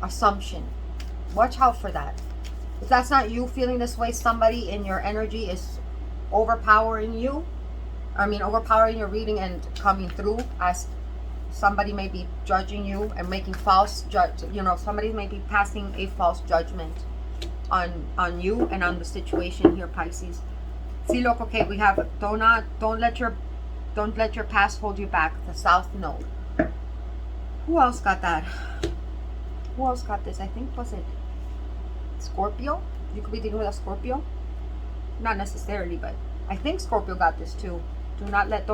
assumption. Watch out for that. If that's not you feeling this way, somebody in your energy is overpowering you. Overpowering your reading and coming through as somebody may be judging you and making somebody may be passing a false judgment on you and on the situation here, Pisces. See, look, okay, we have don't let your past hold you back. The South Node. Who else got that? Who else got this? I think, was it Scorpio? You could be dealing with a Scorpio. Not necessarily, but I think Scorpio got this too. Don't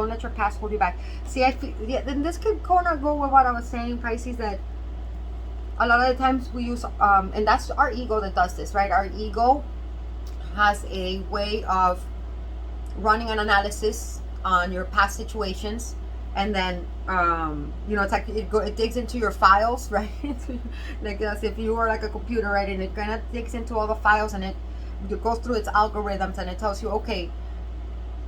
let your past hold you back. See, I feel, yeah, then this could kind of go with what I was saying, Pisces, that a lot of the times we use, and that's our ego that does this, right? Our ego has a way of running an analysis on your past situations, and then it's like it digs into your files, right? Like as if you were like a computer, right? And it kind of digs into all the files, and it goes through its algorithms, and it tells you, okay,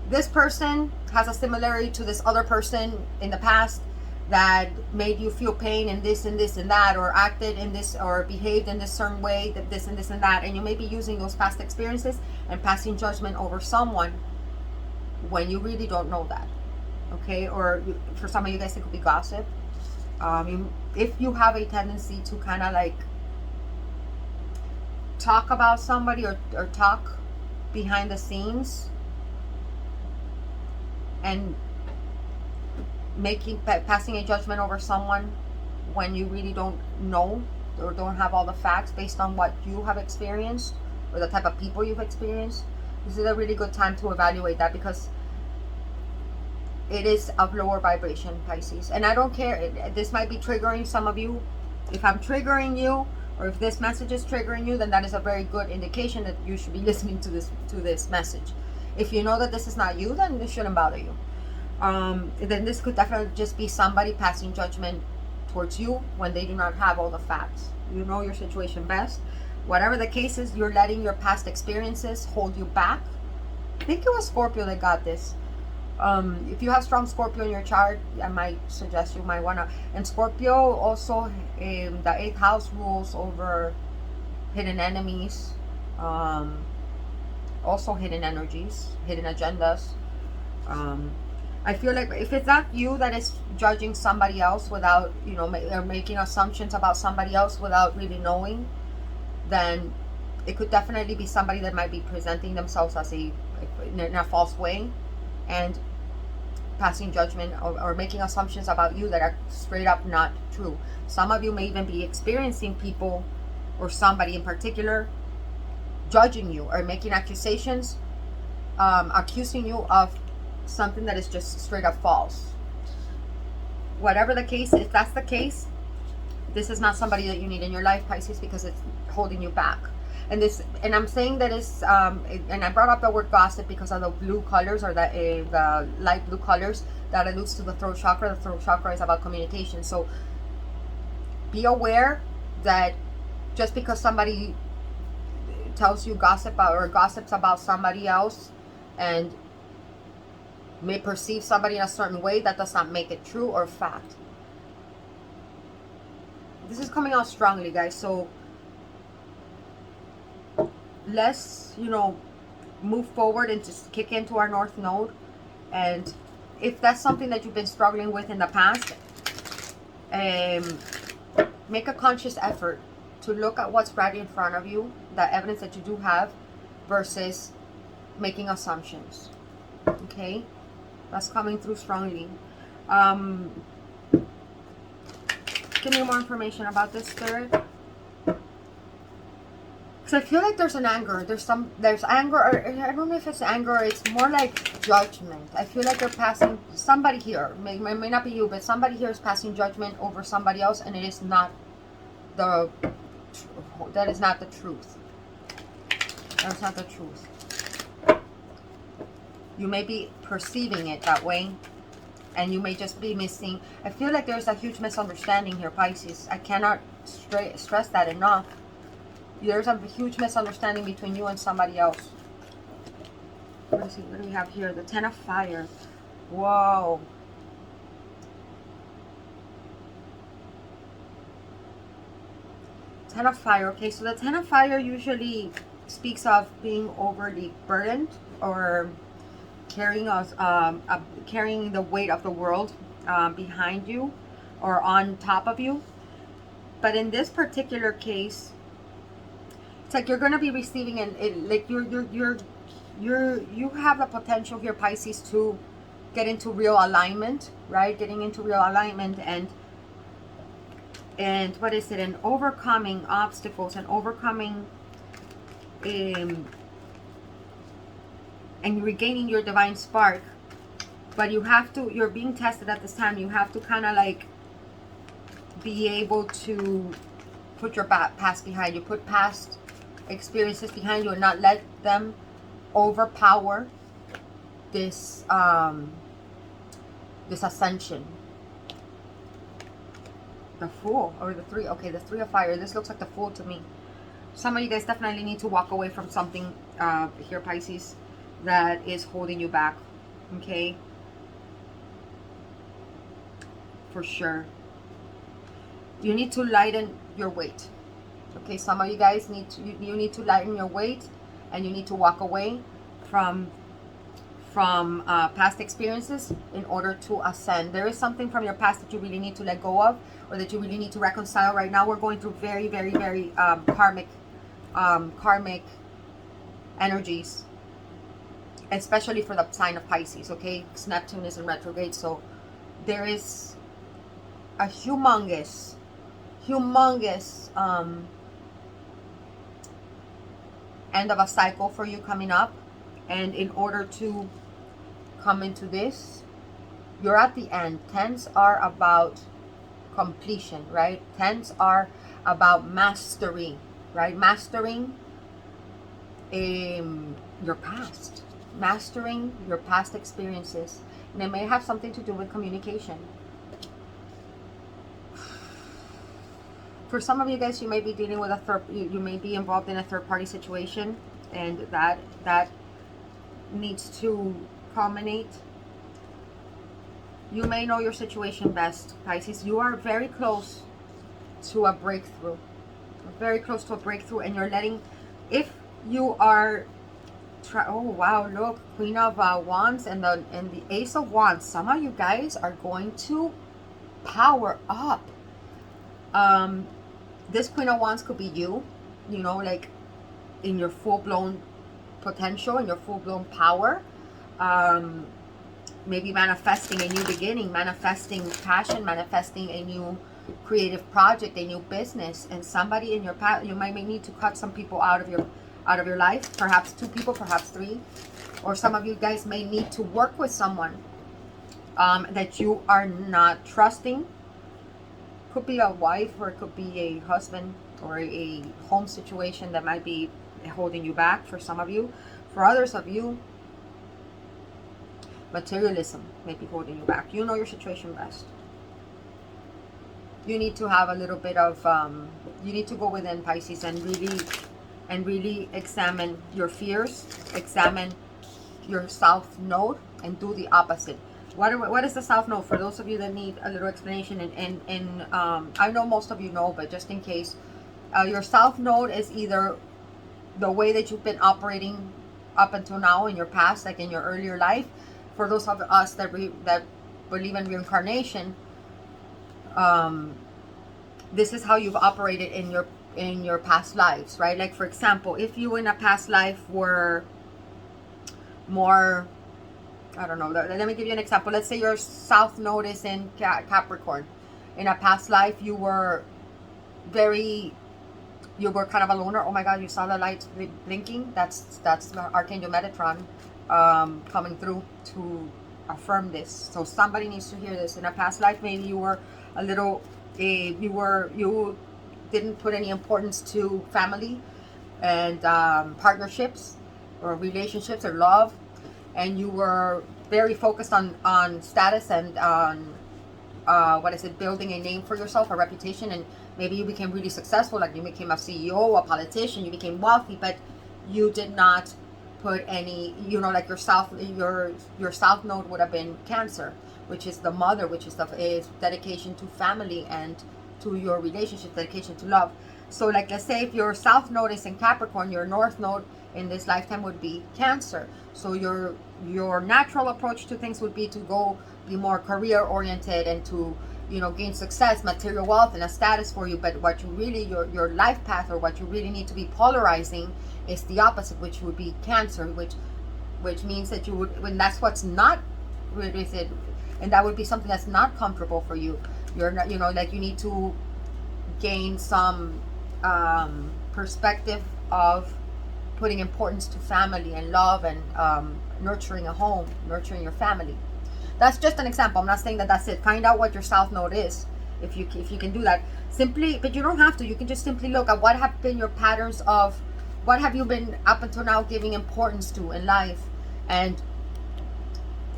this person has a similarity to this other person in the past that made you feel pain and this and this and that, or acted in this or behaved in this certain way, that this and this and that, and you may be using those past experiences and passing judgment over someone when you really don't know that. Okay, or for some of you guys it could be gossip. If you have a tendency to kind of like talk about somebody or talk behind the scenes, and passing a judgment over someone when you really don't know or don't have all the facts based on what you have experienced or the type of people you've experienced. This is a really good time to evaluate that, because it is of lower vibration, Pisces. And I don't care, this might be triggering some of you. If I'm triggering you, or if this message is triggering you, then that is a very good indication that you should be listening to this message. If you know that this is not you, then this shouldn't bother you. Then this could definitely just be somebody passing judgment towards you when they do not have all the facts. You know your situation best. Whatever the case is, you're letting your past experiences hold you back. I think it was Scorpio that got this. If you have strong Scorpio in your chart, I might suggest you might want to. And Scorpio also, the 8th house rules over hidden enemies, also hidden energies, hidden agendas. I feel like if it's not you that is judging somebody else without, you know, or making assumptions about somebody else without really knowing, then it could definitely be somebody that might be presenting themselves as in a false way and passing judgment or making assumptions about you that are straight up not true. Some of you may even be experiencing people or somebody in particular judging you or making accusations, accusing you of something that is just straight up false. Whatever the case, if that's the case, this is not somebody that you need in your life, Pisces, because it's holding you back. And I'm saying that is, and I brought up the word gossip because of the blue colors, or the light blue colors that alludes to the throat chakra. The throat chakra is about communication. So be aware that just because somebody tells you gossip or gossips about somebody else and may perceive somebody in a certain way, that does not make it true or fact. This is coming out strongly, guys. So let's, you know, move forward and just kick into our North Node. And if that's something that you've been struggling with in the past, make a conscious effort to look at what's right in front of you, the evidence that you do have, versus making assumptions. Okay? That's coming through strongly. Give me more information about this, Spirit. Because I feel like there's an anger. There's anger, or I don't know if it's anger, or it's more like judgment. I feel like they're passing, somebody here, may not be you, but somebody here is passing judgment over somebody else, and it is not that is not the truth. That's not the truth. You may be perceiving it that way, and you may just be missing. I feel like there's a huge misunderstanding here, Pisces. I cannot stress that enough. There's a huge misunderstanding between you and somebody else. Let's see, what do we have here? The 10 of Fire. Whoa. Ten of Fire. Okay, so the 10 of Fire usually speaks of being overly burdened or carrying the weight of the world behind you or on top of you. But in this particular case, it's like you're going to be receiving like you have the potential here, Pisces, to get into real alignment, right? Getting into real alignment and what is it? And overcoming obstacles and overcoming and regaining your divine spark. But you're being tested at this time. You have to kind of like be able to put your past behind you, put past experiences behind you, and not let them overpower this this ascension. The Fool, or the Three. Okay, the Three of Fire. This looks like the Fool to me. Some of you guys definitely need to walk away from something here, Pisces, that is holding you back. Okay, for sure. You need to lighten your weight. Okay, some of you guys need to lighten your weight, and you need to walk away from past experiences in order to ascend. There is something from your past that you really need to let go of, or that you really need to reconcile. Right now we're going through very, very, very karmic energies, especially for the sign of Pisces, okay? Because Neptune is in retrograde, so there is a humongous end of a cycle for you coming up. And in order to come into this, you're at the end. Tens are about completion, right? Tens are about mastery, right? Mastering your past, mastering your past experiences. And it may have something to do with communication. For some of you guys, you may be dealing with you may be involved in a third-party situation, and that needs to culminate. You may know your situation best, Pisces. You are very close to a breakthrough. Very close to a breakthrough, and you're letting, if you are, oh wow, look, Queen of Wands and the Ace of Wands. Some of you guys are going to power up. This Queen of Wands could be you, you know, like in your full-blown potential, in your full-blown power. Maybe manifesting a new beginning, manifesting passion, manifesting a new creative project, a new business. And somebody in your path, you might need to cut some people out of your life, perhaps 2 people, perhaps 3. Or some of you guys may need to work with someone that you are not trusting. Could be a wife, or it could be a husband, or a home situation that might be holding you back for some of you. For others of you, materialism may be holding you back. You know your situation best. You need to have a little bit of you need to go within, Pisces, and really examine your fears, examine your south node, and do the opposite. What is the south node? For those of you that need a little explanation, and I know most of you know, but just in case, your south node is either the way that you've been operating up until now in your past, like in your earlier life. For those of us that believe in reincarnation, this is how you've operated in your past lives, right? Like, for example, if you in a past life were more, I don't know, let me give you an example. Let's say your south node is in Capricorn. In a past life, you were kind of a loner. Oh my God, you saw the light blinking? That's Archangel Metatron coming through to affirm this. So somebody needs to hear this. In a past life, maybe you were a little, you didn't put any importance to family and partnerships or relationships or love, and you were very focused on status and on building a name for yourself, a reputation. And maybe you became really successful, like you became a CEO, a politician, you became wealthy, but you did not put any, you know, like your south node would have been Cancer, which is the mother, which is dedication to family and to your relationship, dedication to love. So like, let's say if your south node is in Capricorn, your north node in this lifetime would be Cancer. So your natural approach to things would be to go be more career oriented and to, you know, gain success, material wealth, and a status for you. But what you really, your life path, or what you really need to be polarizing is the opposite, which would be Cancer, which means that you would, when that's what's not, and that would be something that's not comfortable for you. You're not, you know, like you need to gain some perspective of putting importance to family and love and nurturing a home, nurturing your family. That's just an example. I'm not saying that that's it. Find out what your south node is, if you can do that. Simply, but you don't have to. You can just simply look at what have been your patterns of, what have you been up until now giving importance to in life, and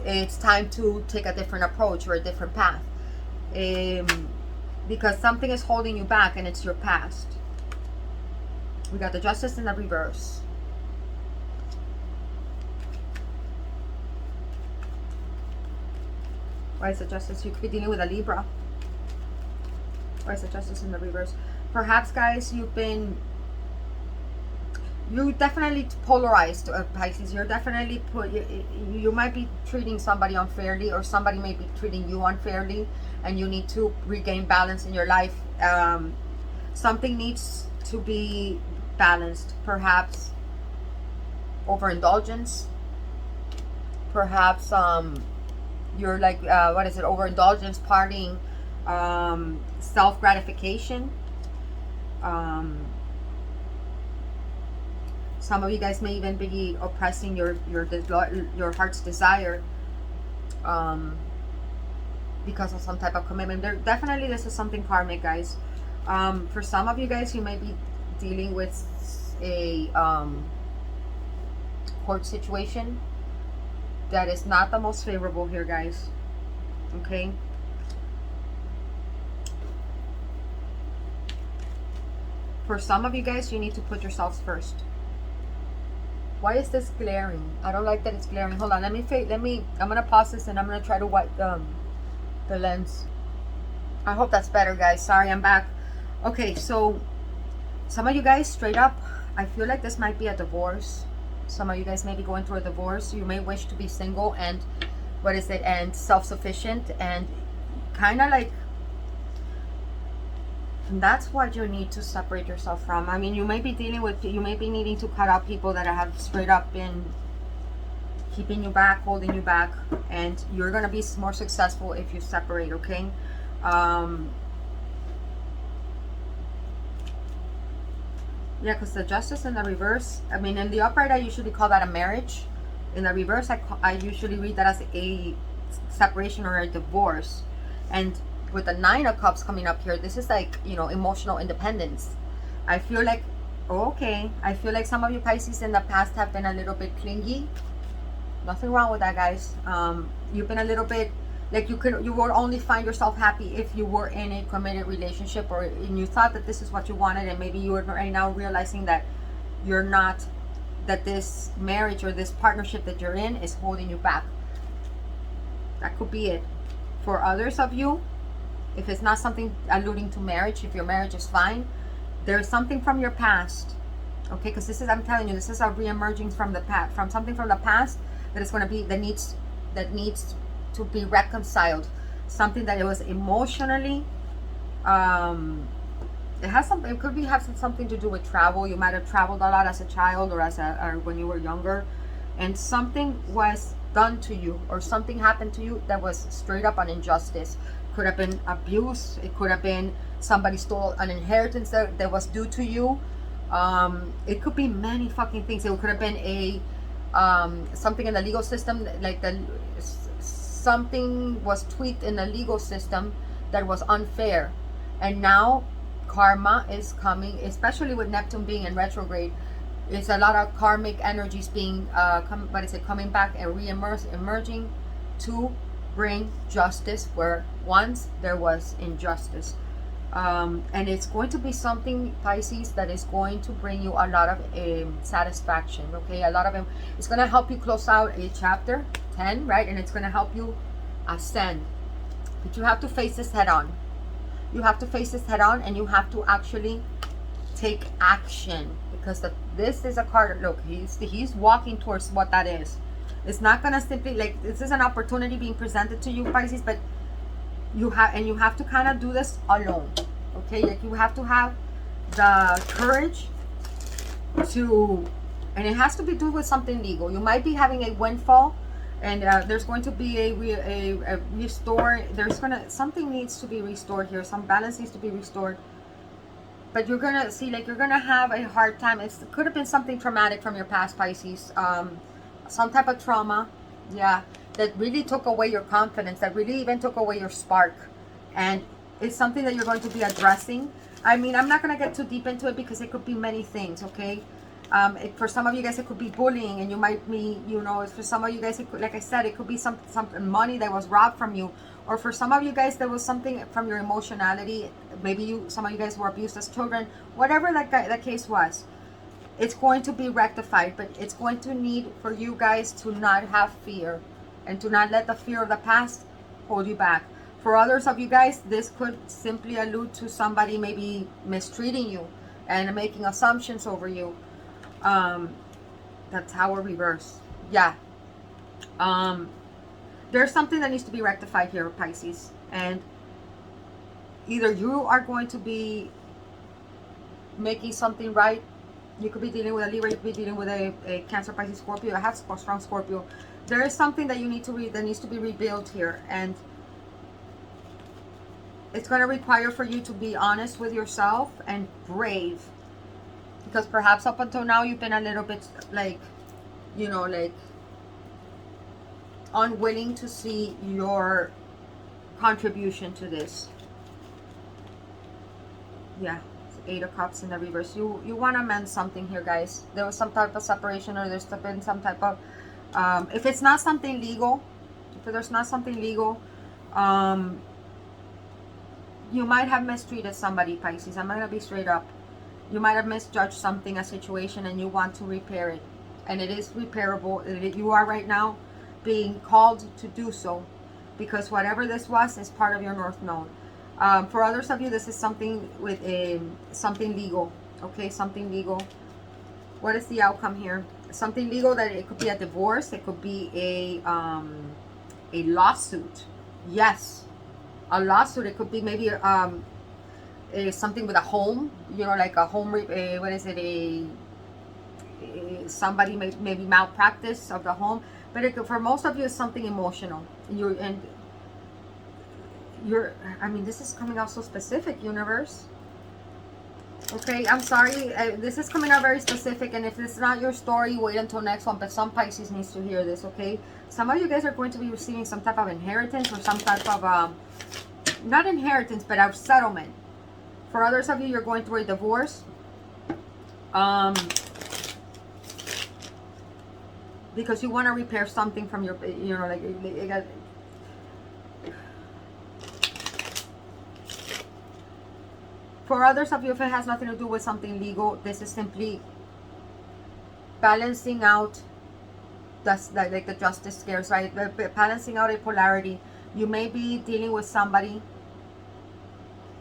it's time to take a different approach or a different path, because something is holding you back, and it's your past. We got the Justice in the reverse. Why is the Justice? You could be dealing with a Libra. Why is the Justice in the reverse? Perhaps, guys, you definitely polarized, Pisces. You're definitely you might be treating somebody unfairly, or somebody may be treating you unfairly, and you need to regain balance in your life. Something needs to be balanced. Perhaps overindulgence, perhaps you're like what is it, overindulgence, partying, self-gratification. Some of you guys may even be oppressing your heart's desire because of some type of commitment. Definitely this is something karmic, guys. For some of you guys, you may be dealing with a court situation that is not the most favorable here, guys. Okay. For some of you guys, you need to put yourselves first. Why is this glaring? I don't like that it's glaring. Hold on, I'm gonna pause this and I'm gonna try to wipe the lens. I hope that's better, guys. Sorry, I'm back. Okay, so some of you guys, straight up, I feel like this might be a divorce. Some of you guys may be going through a divorce. You may wish to be single and and self-sufficient, and kind of like, that's what you need to separate yourself from. I mean, you may be needing to cut out people that have straight up been keeping you back, holding you back, and you're going to be more successful if you separate, okay? Yeah, because the Justice in the reverse, I mean, in the upright, I usually call that a marriage. In the reverse, I usually read that as a separation or a divorce. And with the Nine of Cups coming up here, this is like, you know, emotional independence. I feel like, okay, I feel like some of you Pisces in the past have been a little bit clingy. Nothing wrong with that, guys. You've been a little bit like you would only find yourself happy if you were in a committed relationship, and you thought that this is what you wanted, and maybe you are right now realizing that you're not, that this marriage or this partnership that you're in is holding you back. That could be it. For others of you, if it's not something alluding to marriage, if your marriage is fine, there's something from your past, okay? Because this is, I'm telling you, this is a re-emerging from the past, from something from the past that is going to be, that needs to be reconciled. Something that it was emotionally, it has something, it could be have something to do with travel. You might have traveled a lot as a child or or when you were younger, and something was done to you or something happened to you that was straight up an injustice. Could have been abuse. It could have been somebody stole an inheritance that was due to you. It could be many fucking things. It could have been a something in the legal system, like something was tweaked in the legal system that was unfair, and now karma is coming, especially with Neptune being in retrograde. It's a lot of karmic energies being coming back and emerging to bring justice where once there was injustice. And it's going to be something, Pisces, that is going to bring you a lot of satisfaction, okay? A lot of it's going to help you close out a chapter 10, right? And it's going to help you ascend. But you have to face this head on. You have to face this head on, and you have to actually take action, because this is a card. Look, he's walking towards what that is. It's not gonna simply, like, this is an opportunity being presented to you, Pisces, but you have to kind of do this alone, okay? Like, you have to have the courage to, and it has to be do with something legal. You might be having a windfall, and there's going to be a restore. Something needs to be restored here. Some balance needs to be restored. But you're gonna see, like, you're gonna have a hard time. It could have been something traumatic from your past, Pisces. Some type of trauma, yeah, that really took away your confidence, that really even took away your spark. And it's something that you're going to be addressing. I mean, I'm not going to get too deep into it because it could be many things, okay? For some of you guys, it could be bullying, and you might be, you know, for some of you guys, it could, like I said, it could be some money that was robbed from you. Or for some of you guys, there was something from your emotionality. Maybe some of you guys were abused as children. Whatever that case was, it's going to be rectified, but it's going to need for you guys to not have fear and to not let the fear of the past hold you back. For others of you guys, this could simply allude to somebody maybe mistreating you and making assumptions over you. The Tower reverse. Yeah. There's something that needs to be rectified here, Pisces. And either you are going to be making something right. You could be dealing with a Libra, you could be dealing with a Cancer, Pisces, Scorpio. I have strong Scorpio. There is something that you need to that needs to be rebuilt here, and it's going to require for you to be honest with yourself and brave, because perhaps up until now you've been a little bit like, you know, like unwilling to see your contribution to this. Yeah, it's 8 of Cups in the reverse. You want to mend something here, guys. There was some type of separation, or there's been some type of if it's not something legal, if there's not something legal, you might have mistreated somebody, Pisces. I'm gonna be straight up. You might have misjudged something, a situation, and you want to repair it, and it is repairable. You are right now being called to do so, because whatever this was is part of your North Node. For others of you, this is something with something legal. Okay, something legal. What is the outcome here? Something legal, that it could be a divorce, it could be a lawsuit. Yes, a lawsuit. It could be maybe something with a home, you know, like a home, what is it, somebody maybe malpractice of the home. But it could, for most of you, it's something emotional. I mean, this is coming out so specific, universe. Okay, I'm sorry, this is coming out very specific, and if it's not your story, wait until next one. But some Pisces needs to hear this. Okay, some of you guys are going to be receiving some type of inheritance, or some type of not inheritance, but a settlement. For others of you, you're going through a divorce, because you want to repair something from your, you know, like you got. For others of you, if it has nothing to do with something legal, this is simply balancing out, that's like the justice scares, right? Balancing out a polarity. You may be dealing with somebody,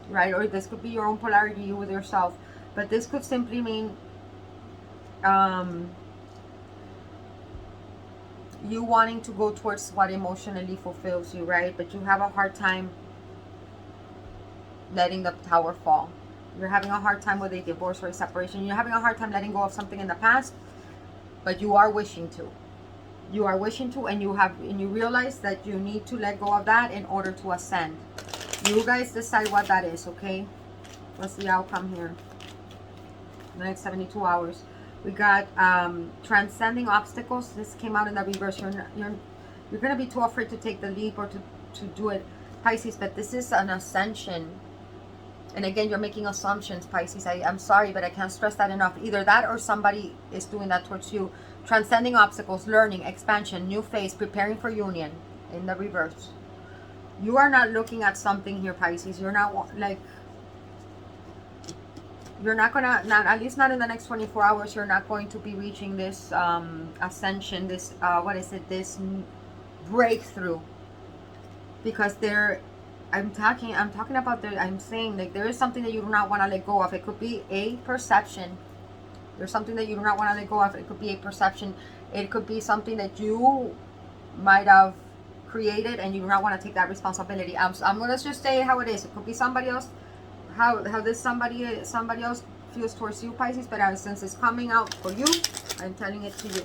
right? Or this could be your own polarity, you with yourself. But this could simply mean you wanting to go towards what emotionally fulfills you, right? But you have a hard time letting the tower fall. You're having a hard time with a divorce or a separation. You're having a hard time letting go of something in the past, but you are wishing to. You are wishing to, and you realize that you need to let go of that in order to ascend. You guys decide what that is, okay? What's the outcome here? The next 72 hours. We got transcending obstacles. This came out in the reverse. You're gonna be too afraid to take the leap or to do it, Pisces. But this is an ascension. And again, you're making assumptions, Pisces. I'm sorry, but I can't stress that enough. Either that or somebody is doing that towards you. Transcending obstacles, learning, expansion, new phase, preparing for union in the reverse. You are not looking at something here, Pisces. You're not like, you're not gonna, at least not in the next 24 hours, you're not going to be reaching this ascension, this, this breakthrough. Because I'm talking about I'm saying like there is something that you do not want to let go of. It could be a perception. There's something that you do not want to let go of. It could be a perception. It could be something that you might have created and you do not want to take that responsibility. I'm gonna just say how it is. It could be somebody else, how this somebody else feels towards you, Pisces. But since it's coming out for you, I'm telling it to you.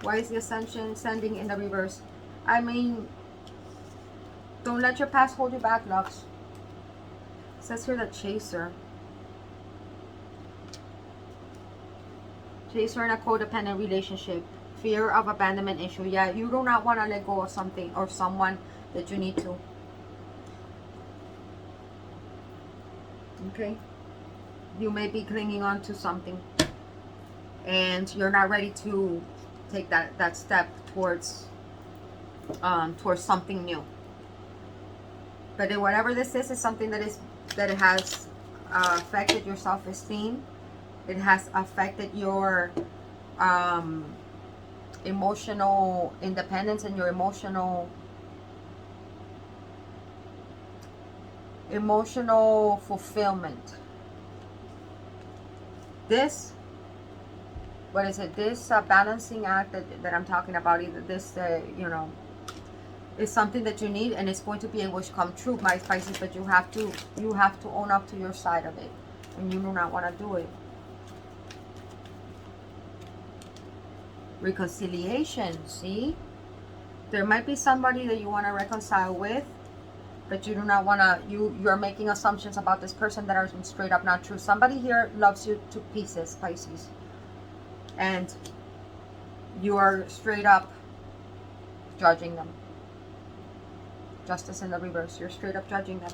Why is the ascension sending in the reverse? I mean, don't let your past hold you back, loves. It says here the chaser. Chaser in a codependent relationship. Fear of abandonment issue. Yeah, you do not want to let go of something or someone that you need to. Okay? You may be clinging on to something. And you're not ready to take that step towards something new. But whatever this is something that it has affected your self-esteem. It has affected your emotional independence and your emotional fulfillment. This, what is it? This balancing act that I'm talking about, either this, you know, is something that you need, and it's going to be a wish come true, my Pisces. But you have to own up to your side of it, and you do not want to do it. Reconciliation, see? There might be somebody that you want to reconcile with, but you do not want to, you're making assumptions about this person that are straight up not true. Somebody here loves you to pieces, Pisces. And you are straight up judging them. Justice in the reverse. You're straight up judging them.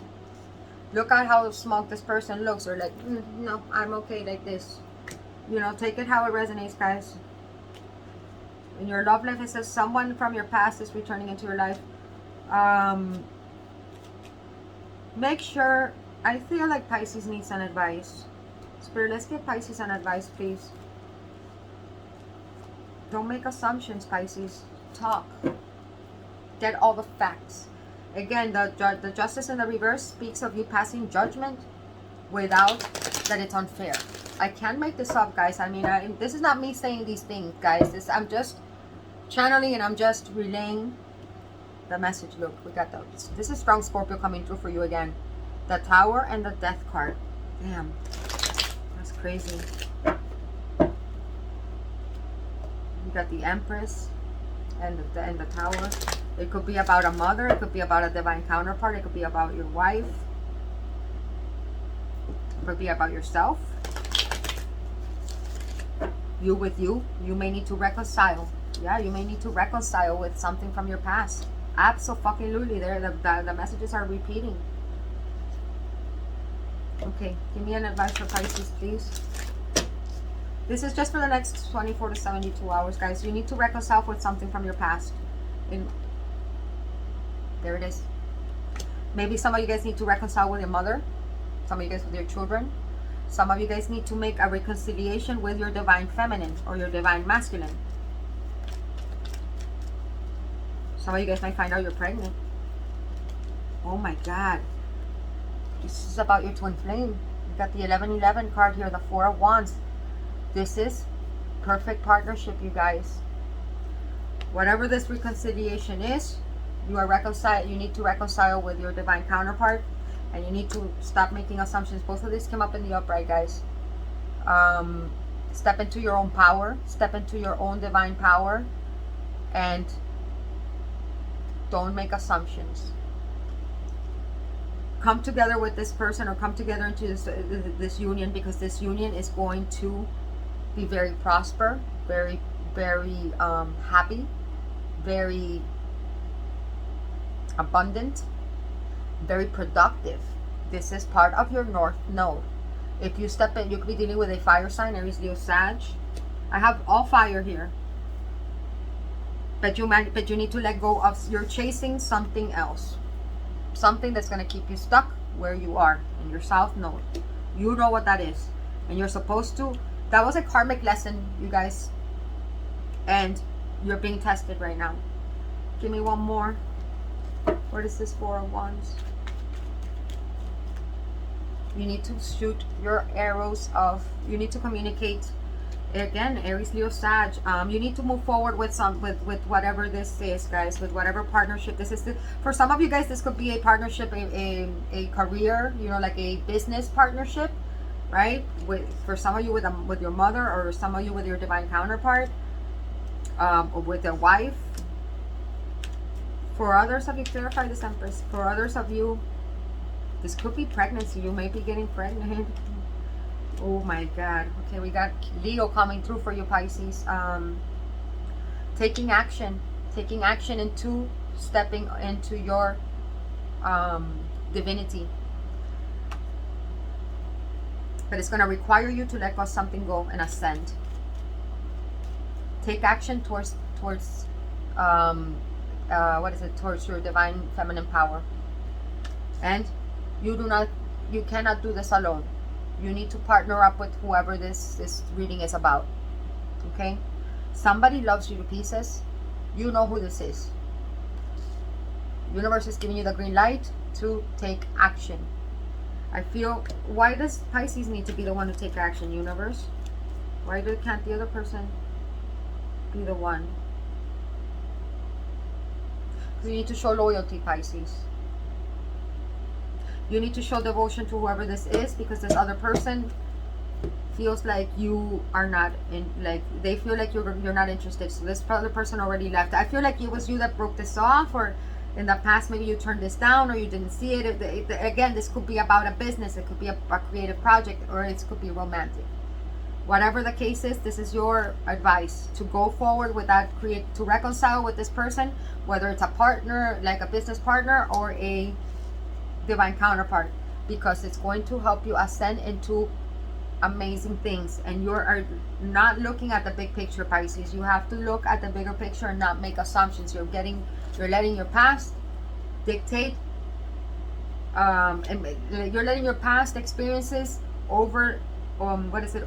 Look at how smug this person looks. Or like, no, I'm okay like this. You know, take it how it resonates, guys. In your love life, it says someone from your past is returning into your life. Make sure, I feel like Pisces needs some advice. Spirit, let's give Pisces an advice, please. Don't make assumptions, Pisces. Talk. Get all the facts. Again, the justice in the reverse speaks of you passing judgment without that it's unfair. I can't make this up, guys. I mean, this is not me saying these things, guys. I'm just channeling and I'm just relaying the message. Look, we got this is strong Scorpio coming through for you again. The Tower and the Death card. Damn, that's crazy. You got the Empress and the Tower. It could be about a mother. It could be about a divine counterpart. It could be about your wife. It could be about yourself. You with you. You may need to reconcile. Yeah, you may need to reconcile with something from your past. Absolutely. There, the messages are repeating. Okay, give me an advice for Pisces, please. This is just for the next 24 to 72 hours, guys. You need to reconcile with something from your past. There it is. Maybe some of you guys need to reconcile with your mother. Some of you guys with your children. Some of you guys need to make a reconciliation with your divine feminine or your divine masculine. Some of you guys might find out you're pregnant. Oh my God. This is about your twin flame. You got the 1111 card here, the Four of Wands. This is perfect partnership, you guys. Whatever this reconciliation is, you need to reconcile with your divine counterpart, and you need to stop making assumptions. Both of these came up in the upright, guys. Step into your own power, step into your own divine power, and don't make assumptions. Come together with this person, or come together into this union, because this union is going to be very prosper, very happy, very abundant, very productive. This is part of your North Node. If you step in, you could be dealing with a fire sign, Aries, Leo, Sag. I have all fire here. But you need to let go of, you're chasing something else. Something that's going to keep you stuck where you are in your South Node. You know what that is. And you're supposed to, that was a karmic lesson, you guys. And you're being tested right now. Give me one more. What is this Four of Wands? You need to shoot your arrows of, you need to communicate. Again, Aries, Leo, Sag. You need to move forward with whatever this is, guys. With whatever partnership this is. For some of you guys, this could be a partnership, a career, you know, like a business partnership, right? For some of you with your mother, or some of you with your divine counterpart, or with their wife. For others of you, clarify this, Empress. For others of you, this could be pregnancy. You may be getting pregnant. Oh my God. Okay, we got Leo coming through for you, Pisces. Taking action into stepping into your divinity. But it's going to require you to let go of something, go and ascend. Take action towards towards your divine feminine power. And you cannot do this alone. You need to partner up with whoever this reading is about. Okay? Somebody loves you to pieces. You know who this is. Universe is giving you the green light to take action. I feel, why does Pisces need to be the one to take action, universe? Why can't the other person be the one? Because you need to show loyalty, Pisces. You need to show devotion to whoever this is, because this other person feels like you are not in, like they feel like you're not interested. So this other person already left. I feel like it was you that broke this off, or in the past maybe you turned this down, or you didn't see it. Again, this could be about a business, it could be a creative project, or it could be romantic. Whatever the case is, this is your advice to go forward with that, to reconcile with this person, whether it's a partner, like a business partner, or a divine counterpart, because it's going to help you ascend into amazing things. And you are not looking at the big picture, Pisces. You have to look at the bigger picture and not make assumptions. You're letting your past dictate, and you're letting your past experiences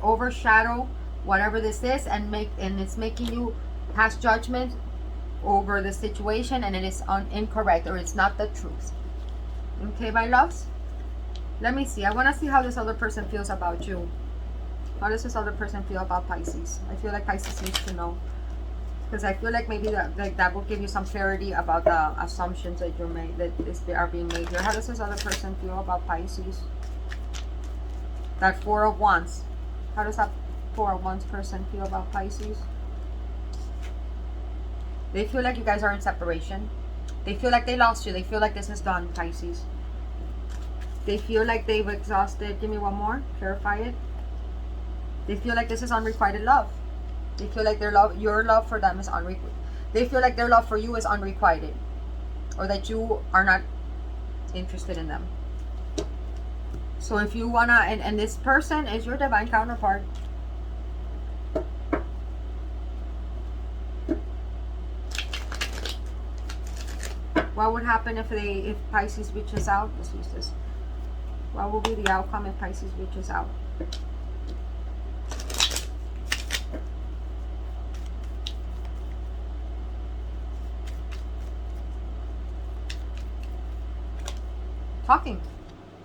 overshadow whatever this is, and it's making you pass judgment over the situation, and it is incorrect, or it's not the truth. Okay, my loves, let me see. I want to see how this other person feels about you. How does this other person feel about Pisces? I feel like Pisces needs to know, because I feel like maybe that will give you some clarity about the assumptions that are being made here. How does this other person feel about Pisces? That Four of Wands. How does that Four of Wands person feel about Pisces? They feel like you guys are in separation. They feel like they lost you. They feel like this is done, Pisces. They feel like they've exhausted. Give me one more. Clarify it. They feel like this is unrequited love. They feel like your love for them is unrequited. They feel like their love for you is unrequited, or that you are not interested in them. So if you wanna, and this person is your divine counterpart. What would happen if Pisces reaches out? Let's use this. What will be the outcome if Pisces reaches out? Talking.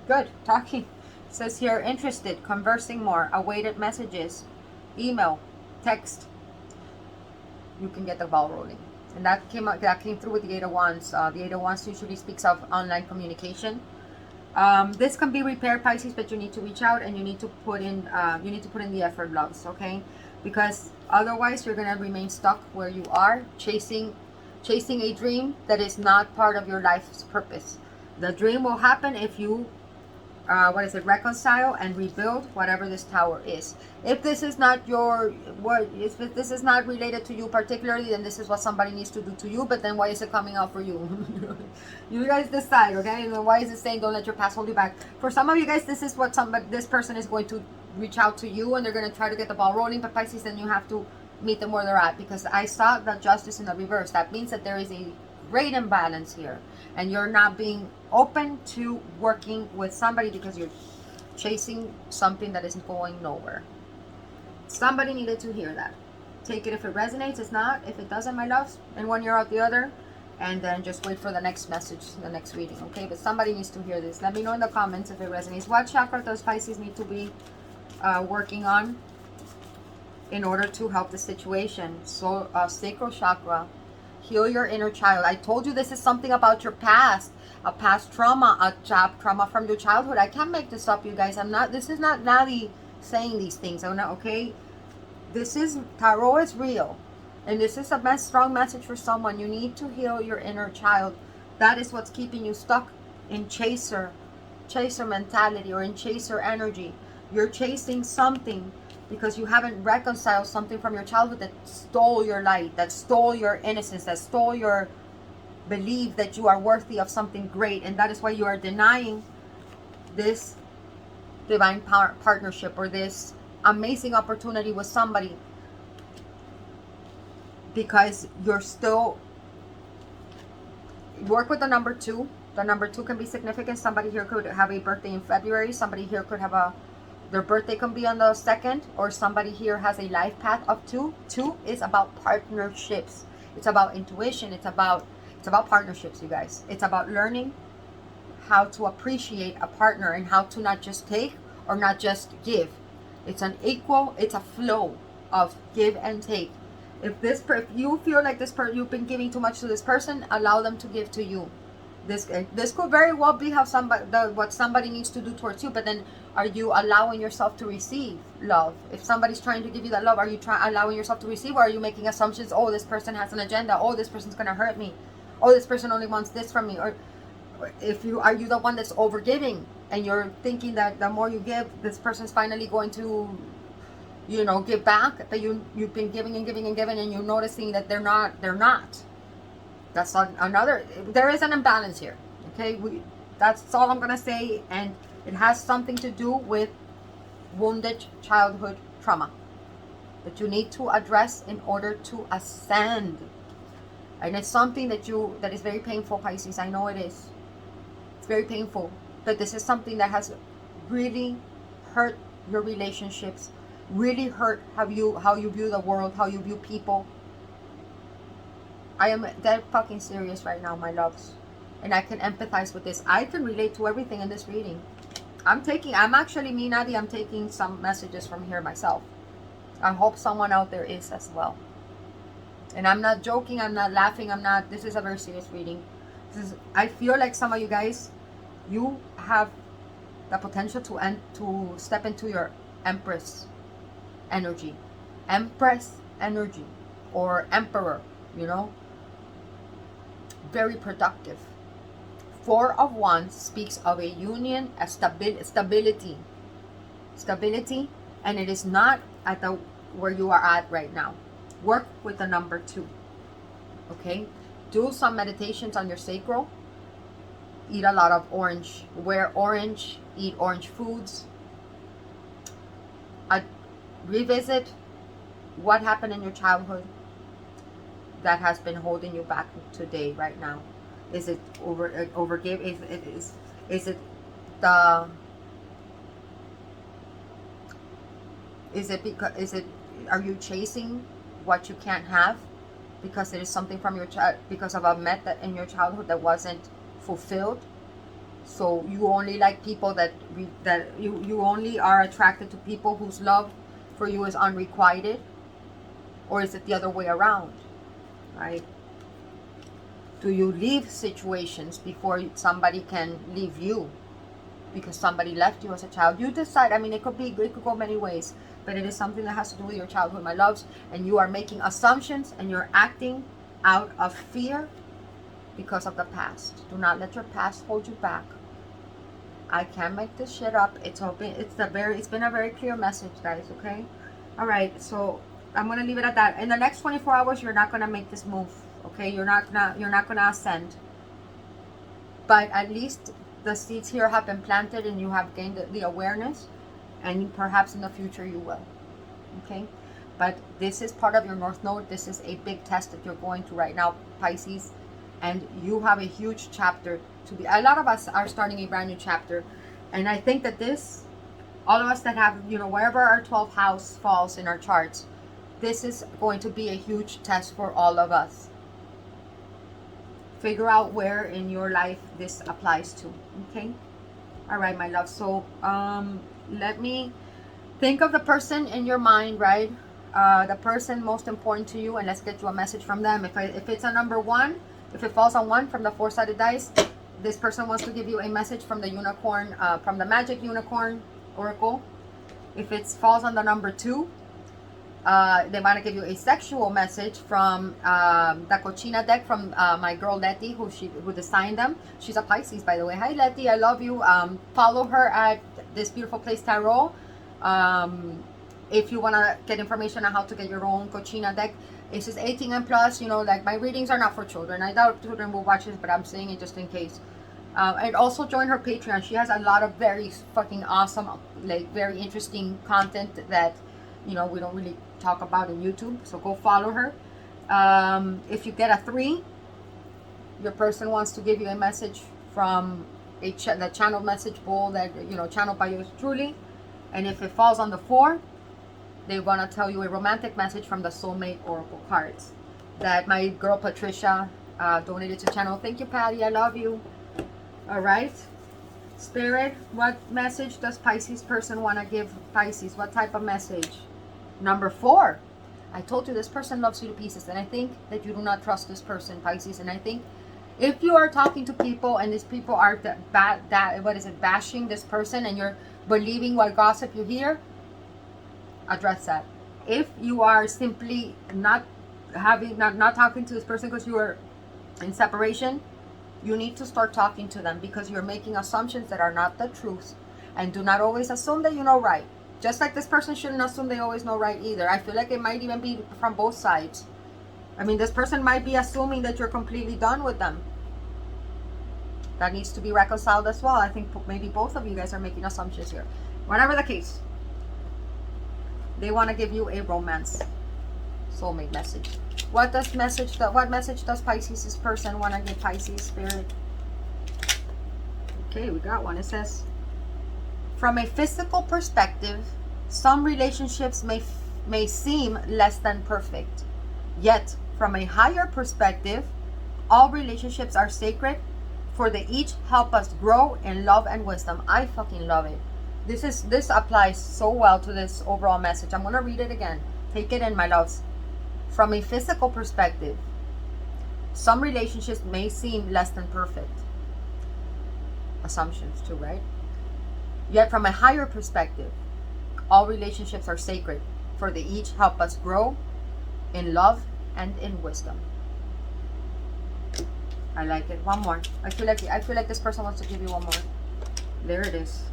Good. Talking. It says here, interested, conversing more, awaited messages, email, text. You can get the ball rolling. And that came through with the Eight of Wands. The Eight of Wands usually speaks of online communication. This can be repaired, Pisces, but you need to reach out, and you need to put in the effort, loves, okay? Because otherwise you're gonna remain stuck where you are, chasing a dream that is not part of your life's purpose. The dream will happen if you reconcile and rebuild whatever this tower is. If this is not if this is not related to you particularly, then this is what somebody needs to do to you. But then why is it coming out for you? You guys decide, okay? And why is it saying don't let your past hold you back? For some of you guys, this is what this person is going to reach out to you, and they're going to try to get the ball rolling. But Pisces, then you have to meet them where they're at, because I saw the Justice in the reverse. That means that there is a great imbalance here, and you're not being open to working with somebody because you're chasing something that isn't going nowhere. Somebody needed to hear that. Take it if it resonates. It's not. If it doesn't, my loves, in one ear out the other, and then just wait for the next message, the next reading, okay? But somebody needs to hear this. Let me know in the comments if it resonates. What chakra does Pisces need to be working on in order to help the situation? So Sacral Chakra. Heal your inner child. I told you this is something about your past, a past trauma, trauma from your childhood. I can't make this up, you guys. This is not Nadi saying these things. I'm not, okay? Tarot is real. And this is a strong message for someone. You need to heal your inner child. That is what's keeping you stuck in chaser mentality, or in chaser energy. You're chasing something because you haven't reconciled something from your childhood that stole your light, that stole your innocence, that stole your belief that you are worthy of something great. And that is why you are denying this divine partnership, or this amazing opportunity with somebody, because you're still work with the number 2. The number 2 can be significant. Somebody here could have a birthday in February. Somebody here could have their birthday can be on the 2nd, or somebody here has a life path of 2. 2 is about partnerships. It's about intuition. It's about partnerships, you guys. It's about learning how to appreciate a partner, and how to not just take or not just give. It's a flow of give and take. If you feel like you've been giving too much to this person, allow them to give to you. This could very well be how what somebody needs to do towards you, but then are you allowing yourself to receive love? If somebody's trying to give you that love, are you allowing yourself to receive, or are you making assumptions? Oh, this person has an agenda. Oh, this person's gonna hurt me. Oh, this person only wants this from me. Or are you the one that's over giving, and you're thinking that the more you give, this person's finally going to, give back, but you've been giving and giving and giving, and you're noticing that they're not. That's another, there is an imbalance here. Okay, that's all I'm gonna say, and it has something to do with wounded childhood trauma that you need to address in order to ascend. And it's something that is very painful, Pisces. I know it is. It's very painful, but this is something that has really hurt your relationships, really hurt how you view the world, how you view people. I am dead fucking serious right now, my loves, and I can empathize with this. I can relate to everything in this reading. I'm taking some messages from here myself. I hope someone out there is as well. And I'm not joking, I'm not laughing, this is a very serious reading. I feel like some of you guys, you have the potential to step into your Empress energy. Empress energy, or Emperor, very productive. Four of Wands speaks of a union, a stability, and it is not at where you are at right now. Work with the number 2. Okay, do some meditations on your sacral. Eat a lot of orange. Wear orange. Eat orange foods. Revisit what happened in your childhood that has been holding you back today, right now. Is it overgive? Is it are you chasing what you can't have because it is something from your child, because of a met that in your childhood that wasn't fulfilled? So you only like people that you only are attracted to people whose love for you is unrequited? Or is it the other way around? Right? Do you leave situations before somebody can leave you because somebody left you as a child? You decide. I mean, it could go many ways, but it is something that has to do with your childhood, my loves, and you are making assumptions and you're acting out of fear because of the past. Do not let your past hold you back. I can't make this shit up. It's been a very clear message, guys. Okay, all right. So I'm gonna leave it at that. In the next 24 hours, you're not gonna make this move. Okay, you're not gonna ascend. But at least the seeds here have been planted, and you have gained the awareness, and perhaps in the future you will. Okay, but this is part of your North Node. This is a big test that you're going through right now, Pisces, and you have a huge chapter to be. A lot of us are starting a brand new chapter, and I think that all of us that have, wherever our 12th house falls in our charts, this is going to be a huge test for all of us. Figure out where in your life this applies to. Okay, all right, my love. So let me think of the person in your mind, right? The person most important to you, and let's get you a message from them. If it's a number 1, if it falls on 1 from the 4-sided dice, this person wants to give you a message from the unicorn, from the magic unicorn oracle. If it falls on the number 2, they want to give you a sexual message from the Cochina deck from my girl Letty, who designed them. She's a Pisces, by the way. Hi Letty, I love you. Follow her at This Beautiful Place Tarot. If you want to get information on how to get your own Cochina deck. This is 18 and plus. Like my readings are not for children. I doubt children will watch this, but I'm saying it just in case. And also join her Patreon. She has a lot of very fucking awesome, very interesting content that we don't really talk about in YouTube. So go follow her. If you get a 3, your person wants to give you a message from the channel message bowl that channeled by yours truly. And if it falls on the 4, they want to tell you a romantic message from the Soulmate Oracle cards that my girl Patricia donated to channel. Thank you, Patty. I love you. All right, Spirit, what message does Pisces person want to give Pisces? What type of message? Number 4. I told you this person loves you to pieces, and I think that you do not trust this person, Pisces, and I think If you are talking to people and these people are bashing this person, and you're believing what gossip you hear, address that. If you are simply not talking to this person because you are in separation, you need to start talking to them, because you're making assumptions that are not the truth. And do not always assume that you know right. Just like this person shouldn't assume they always know right either. I feel like it might even be from both sides. I mean, this person might be assuming that you're completely done with them. That needs to be reconciled as well. I think maybe both of you guys are making assumptions here. Whatever the case, they want to give you a romance soulmate message. What message does Pisces' person want to give Pisces spirit? Okay, we got one. It says, from a physical perspective, some relationships may seem less than perfect. Yet, from a higher perspective, all relationships are sacred, for they each help us grow in love and wisdom. I fucking love it. This applies so well to this overall message. I'm going to read it again. Take it in, my loves. From a physical perspective, some relationships may seem less than perfect. Assumptions too, right? Yet from a higher perspective, all relationships are sacred, for they each help us grow in love and in wisdom. I like it. One more. I feel like this person wants to give you one more. There it is.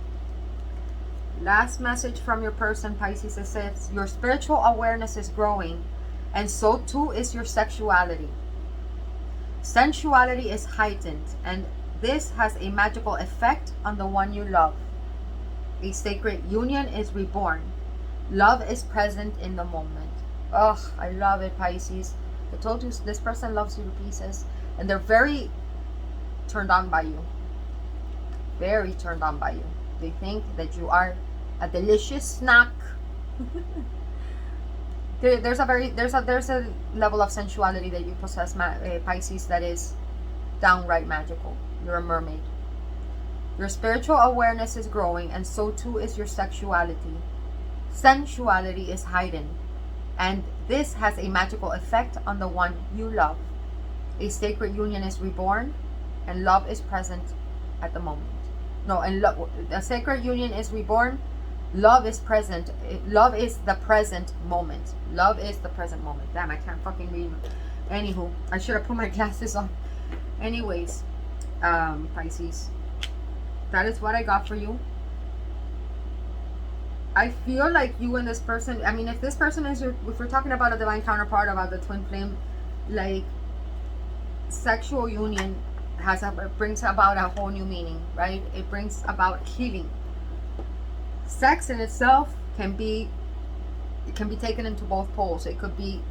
Last message from your person, Pisces. It says, your spiritual awareness is growing, and so too is your sexuality. Sensuality is heightened, and this has a magical effect on the one you love. A sacred union is reborn. Love is present in the moment. Ugh, I love it, Pisces. I told you this person loves you to pieces, and they're very turned on by you. Very turned on by you. They think that you are a delicious snack. There's a level of sensuality that you possess, Pisces, that is downright magical. You're a mermaid. Your spiritual awareness is growing, and so too is your sexuality. Sensuality is heightened, and this has a magical effect on the one you love. A sacred union is reborn, and love is present at the moment. No, and a sacred union is reborn. Love is present. Love is the present moment. Love is the present moment. Damn, I can't fucking read. Anywho, I should have put my glasses on. Anyways, Pisces, that is what I got for you. I feel like you and this person, I mean, if this person is your, if we're talking about a divine counterpart, about the twin flame, like, sexual union brings about a whole new meaning, right? It brings about healing. Sex in itself can be taken into both poles. It could be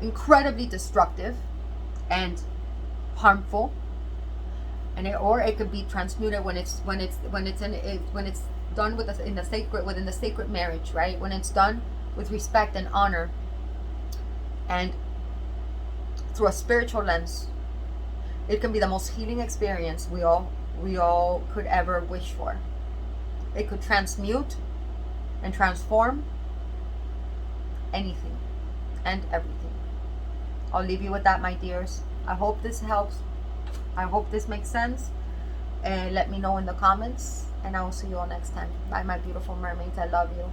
incredibly destructive and harmful, or it could be transmuted when it's done within the sacred marriage, right? When it's done with respect and honor, and through a spiritual lens, it can be the most healing experience we all could ever wish for. It could transmute and transform anything and everything. I'll leave you with that, my dears. I hope this helps. I hope this makes sense. And let me know in the comments. And I will see you all next time. Bye, my beautiful mermaids. I love you.